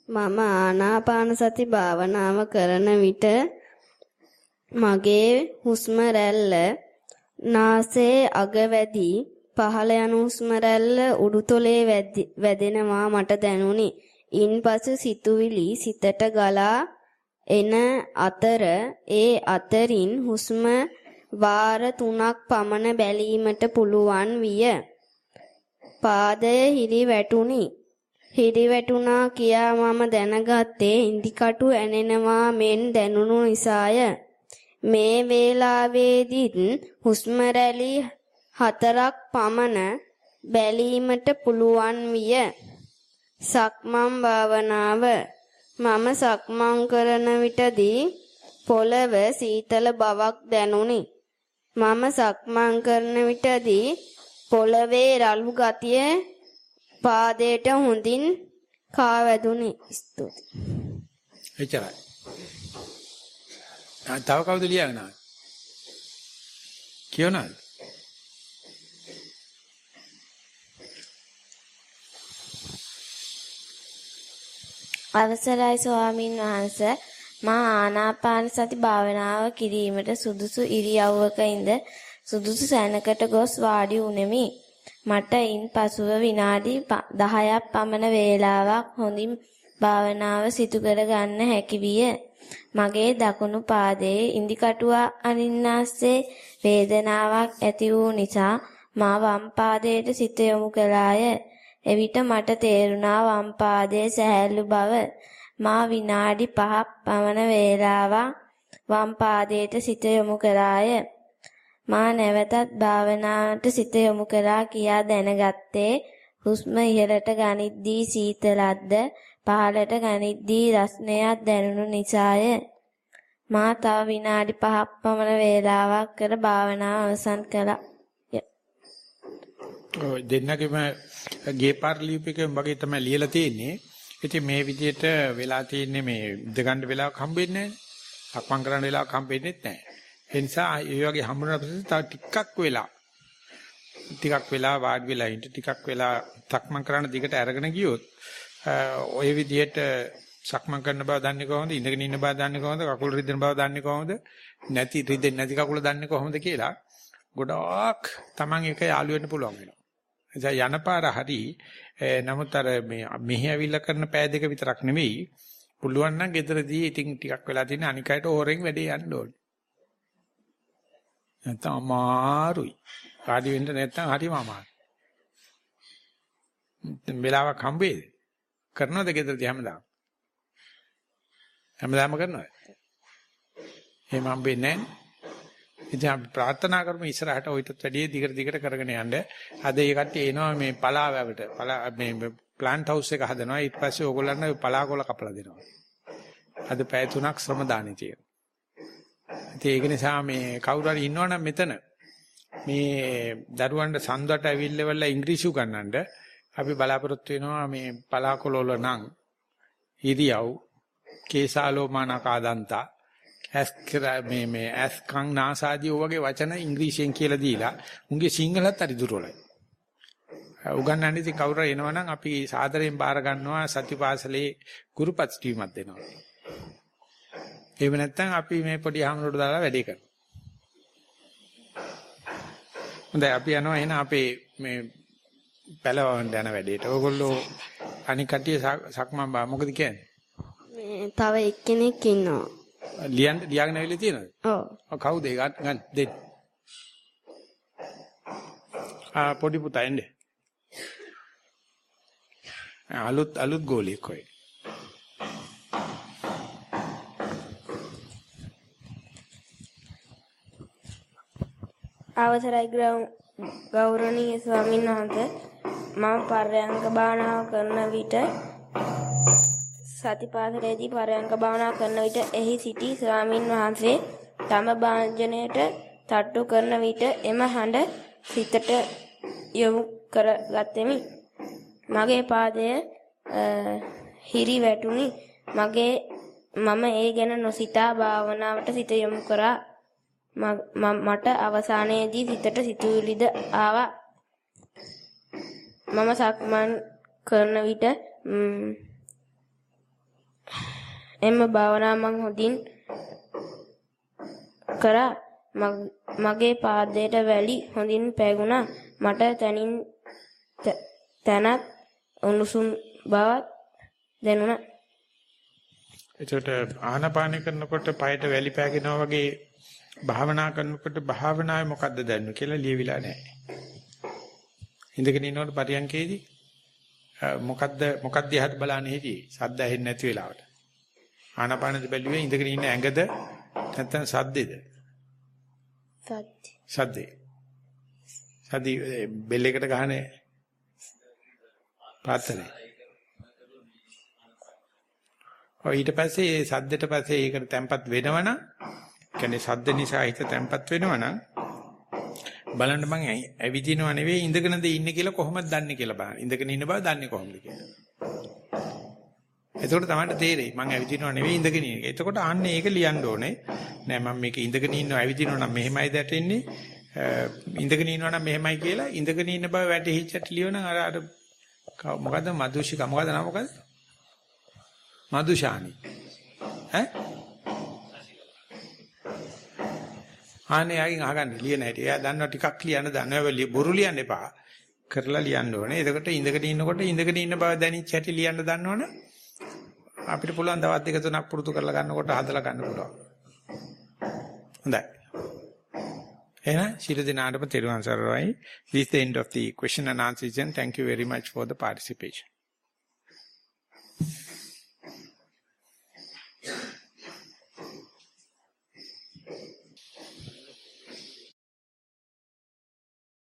Speaker 6: මම ආනාපාන සති භාවනාව කරන විට මගේ හුස්ම රැල්ල නාසයේ අග වැඩි පහළ යන හුස්ම රැල්ල උඩුතොලේ වැදෙනවා මට දැනුනි. ඉන්පසු සිතුවිලි සිතට ගලා එන අතර ඒ අතරින් හුස්ම වාර 3ක් පමණ බැලීමට පුළුවන් විය. පාදය හිරිවැටුනි. හිරිවැටුණා කියා මම දැනගත්තේ ඉන්දිකටු ඇනෙනවා මෙන් දැනුණු නිසාය. මේ වේලාවේදීත් හුස්ම රැලි 4ක් පමණ බැලීමට පුළුවන් විය. සක්මන් භාවනාව මම සක්මන් කරන විටදී පොළව සීතල බවක් දැනුනි. මම සක්මන් කරන විටදී පොළවේ රළු ගතිය පාදයට හොඳින් කාවැදුනි. ස්තුතියි.
Speaker 1: එච්චරයි. තව කවුද ලියන්නේ? කියනවාද?
Speaker 6: අවසරයි ස්වාමින් වහන්සේ මා ආනාපාන සති භාවනාව කිරීමට සුදුසු ඉරියව්වක ඉඳ සුදුසු සැනකට ගොස් වාඩි වුනිමි. මට ඉන්පසුව විනාඩි 10ක් පමණ වේලාවක් හොඳින් භාවනාව සිදු කර ගන්න හැකි විය. මගේ දකුණු පාදයේ ඉන්දිකටුව අනින්නාසේ වේදනාවක් ඇති වූ නිසා මා වම් පාදයට සිත යොමු කළාය. එවිට මට තේරුණා වම් පාදයේ සැහැල්ලු බව. මා විනාඩි 5ක් පමණ වේලාවක් වම් පාදයට සිත යොමු කළාය. මා නැවතත් භාවනාවට සිත යොමු කළා කියා දැනගත්තේ හුස්ම ඉහළට ගනිද්දී සීතලක්ද පහළට ගනිද්දී රස්නයක් දැනුණු නිසාය. මා තව විනාඩි 5ක් පමණ වේලාවක් කර භාවනාව අවසන් කළා.
Speaker 1: දෙන්නගෙම ගේ පාර ලියුපෙකම වගේ තමයි ලියලා තියෙන්නේ. ඉතින් මේ විදිහට වෙලා තියෙන්නේ මේ දෙගන්න වෙලාවක් හම්බෙන්නේ නැහැ. අක්මන් කරන්න වෙලාවක් හම්බෙන්නේ නැහැ. ඒ නිසා ඒ වගේ හම්බුනා පස්සේ තව ටිකක් වෙලා වාඩි වෙලා ඉන්න ටිකක් වෙලා සක්මන් කරන්න දිගට අරගෙන ගියොත් ඔය විදිහට සක්මන් කරන බව දන්නේ කොහොමද? ඉඳගෙන ඉන්න බව දන්නේ කොහොමද? කකුල් රිදෙන බව දන්නේ කොහොමද? රිදෙන්නේ නැති කකුල දන්නේ කොහොමද කියලා ගොඩාක් Taman එක යාළු වෙන්න පුළුවන් වෙනවා. එනිසා යන පාර හරි නමුත් අර මෙහි ඇවිල්ලා කරන පෑ දෙක විතරක් නෙවෙයි පුළුවන් නම් ගෙදරදී ඉතින් ටිකක් වෙලා තියෙන අනිකයට ඕරෙන් වැඩේ යන්න ඕනේ. නැත්නම් අමාරුයි. පාඩි වෙන්න නැත්නම් හරිම අමාරුයි. වෙලාවක් හම්බෙයිද? කරනවද ගෙදරදී හැමදාම? හැමදාම කරනවද? එහෙම හම්බෙන්නේ නැහැ. ඉතින් අපි ප්‍රාර්ථනා කරමු ඉස්සරහට ඔයිටත් වැඩිය දිගට කරගෙන යන්න. අද ඒ කට්ටිය එනවා මේ පලාවැවට. මේ ප්ලාන්ට් හවුස් එක හදනවා. ඊට පස්සේ ඕගොල්ලන්ට පලාකොළ කපලා දෙනවා. අද පැය 3ක් ශ්‍රම දානේ තියෙනවා. ඉතින් ඒක නිසා මේ කවුරු හරි ඉන්නවනම් මෙතන මේ දරුවන්ට සඳට ඇවිල්ලෙවල ඉංග්‍රීසි උගන්වන්න අපි බලාපොරොත්තු වෙනවා මේ පලාකොළවල නම් ඉරියව් කේසාලෝමානකාදන්තා මේ ඇස්කම් නාසාදී වගේ වචන ඉංග්‍රීසියෙන් කියලා දීලා උන්ගේ සිංහලත් හරි දුර්වලයි. උගන්වන්නේ ඉතින් කවුරු එනවනම් අපි සාදරයෙන් බාර ගන්නවා සතිපාසලේ ගුරුපත් ටීමක් දෙනවා. එහෙම නැත්නම් අපි මේ පොඩි හාමුදුරුවෝ දාලා වැඩේ කරනවා. හොඳයි අපි යනවා එහෙනම් අපේ මේ පළවන්න යන වැඩේට. ඕගොල්ලෝ අනික් කට්ටිය සක්මන් බා මොකද කියන්නේ?
Speaker 6: මේ තව එක්කෙනෙක් ඉන්නවා.
Speaker 1: ලියාගෙන ඇවිල්ලා තියෙනවද? ඔව්. කවුද ඒ ගන්න දෙන්න? පොඩි පුතා එන්නේ. අලුත් ගෝලියෙක් කොයි.
Speaker 6: අවසරයි ගෞරවනීය ස්වාමීන් වහන්සේ මම පරයන්ක භාවනාව කරන විට සතිපාසලේදී පරයන්ක භාවනා කරන විට එහි සිටි ස්වාමීන් වහන්සේ තම භාජනයට තට්ටු කරන විට එම හඬ සිතට යොමු කරගත්තෙමි. මගේ පාදය හිරි වැටුනි. මම ඒ ගැන නොසිතා භාවනාවට සිත යොමු කරා. මට අවසානයේදී සිතට සිතුවිලිද ආවා. මම සක්මන් කරන විට එම භාවනාව මං හොඳින් කරා. මගේ පාදයට වැලි හොඳින් පැගුණා. මට තැනක් උණුසුම් බවක් දැනුණා.
Speaker 1: එතකොට ආහනපාන කරනකොට පයට වැලි පෑගෙනවා වගේ භාවනා කරනකොට භාවනාවේ මොකද්ද දැනෙන්නේ කියලා ලියවිලා නැහැ. ඉඳගෙන ඉන්නකොට පරියන්කේදී මොකක්ද යහත් බලන්නේ හිටියේ? සද්ද ඇහෙන්නේ නැති වෙලාවට. ආනාපානද බැලුවේ ඉඳගෙන ඉන්න ඇඟද නැත්නම් සද්දේද? සද්දේ. සද්දේ බෙල් එකට ගහන්නේ පාත්තනේ. ඊට පස්සේ ඒ සද්දෙට පස්සේ ඒකට තැම්පත් වෙනවනම් කියන්නේ සද්ද නිසා හිත තැම්පත් වෙනවනම් බලන්න මං ඇවිදිනව නෙවෙයි ඉඳගෙනද ඉන්නේ කියලා කොහොමද දන්නේ කියලා බලන්න. ඉඳගෙන ඉන්න බව දන්නේ කොහොමද කියලා. එතකොට තමයි තේරෙයි මං ඇවිදිනව නෙවෙයි ඉඳගෙන ඉන්නේ. එතකොට ආන්නේ ඒක ලියන්න ඕනේ. නෑ මම මේක ඉඳගෙන ඉන්නව ඇවිදිනව නම් මෙහෙමයි දැටෙන්නේ. ඉඳගෙන ඉන්නව නම් මෙහෙමයි කියලා ඉඳගෙන ඉන්න බව වැටහිච්චට ලියවනම් අර මොකද්ද මදුෂික මොකද්ද නම මොකද්ද? මදුෂානි. ඈ? ආනේ යකින් අහගන්න ලියන හැටි. එයා දන්නවා ටිකක් ලියන්න දන්නවා. බොරු ලියන්න එපා. කරලා ලියන්න ඕනේ. එතකොට ඉඳගෙන ඉන්නකොට ඉඳගෙන ඉන්න බව දැනෙච්ච හැටි ලියන්න දන්නවනේ. අපිට පුළුවන් දවස් දෙක තුනක් පුරුදු කරලා ගන්නකොට හදලා ගන්න පුළුවන්. හොඳයි. එහෙනම් ශිර දිනාටම තෙරුවන් සරණයි. This is the end of the question and answer session. Thank you very much for the participation.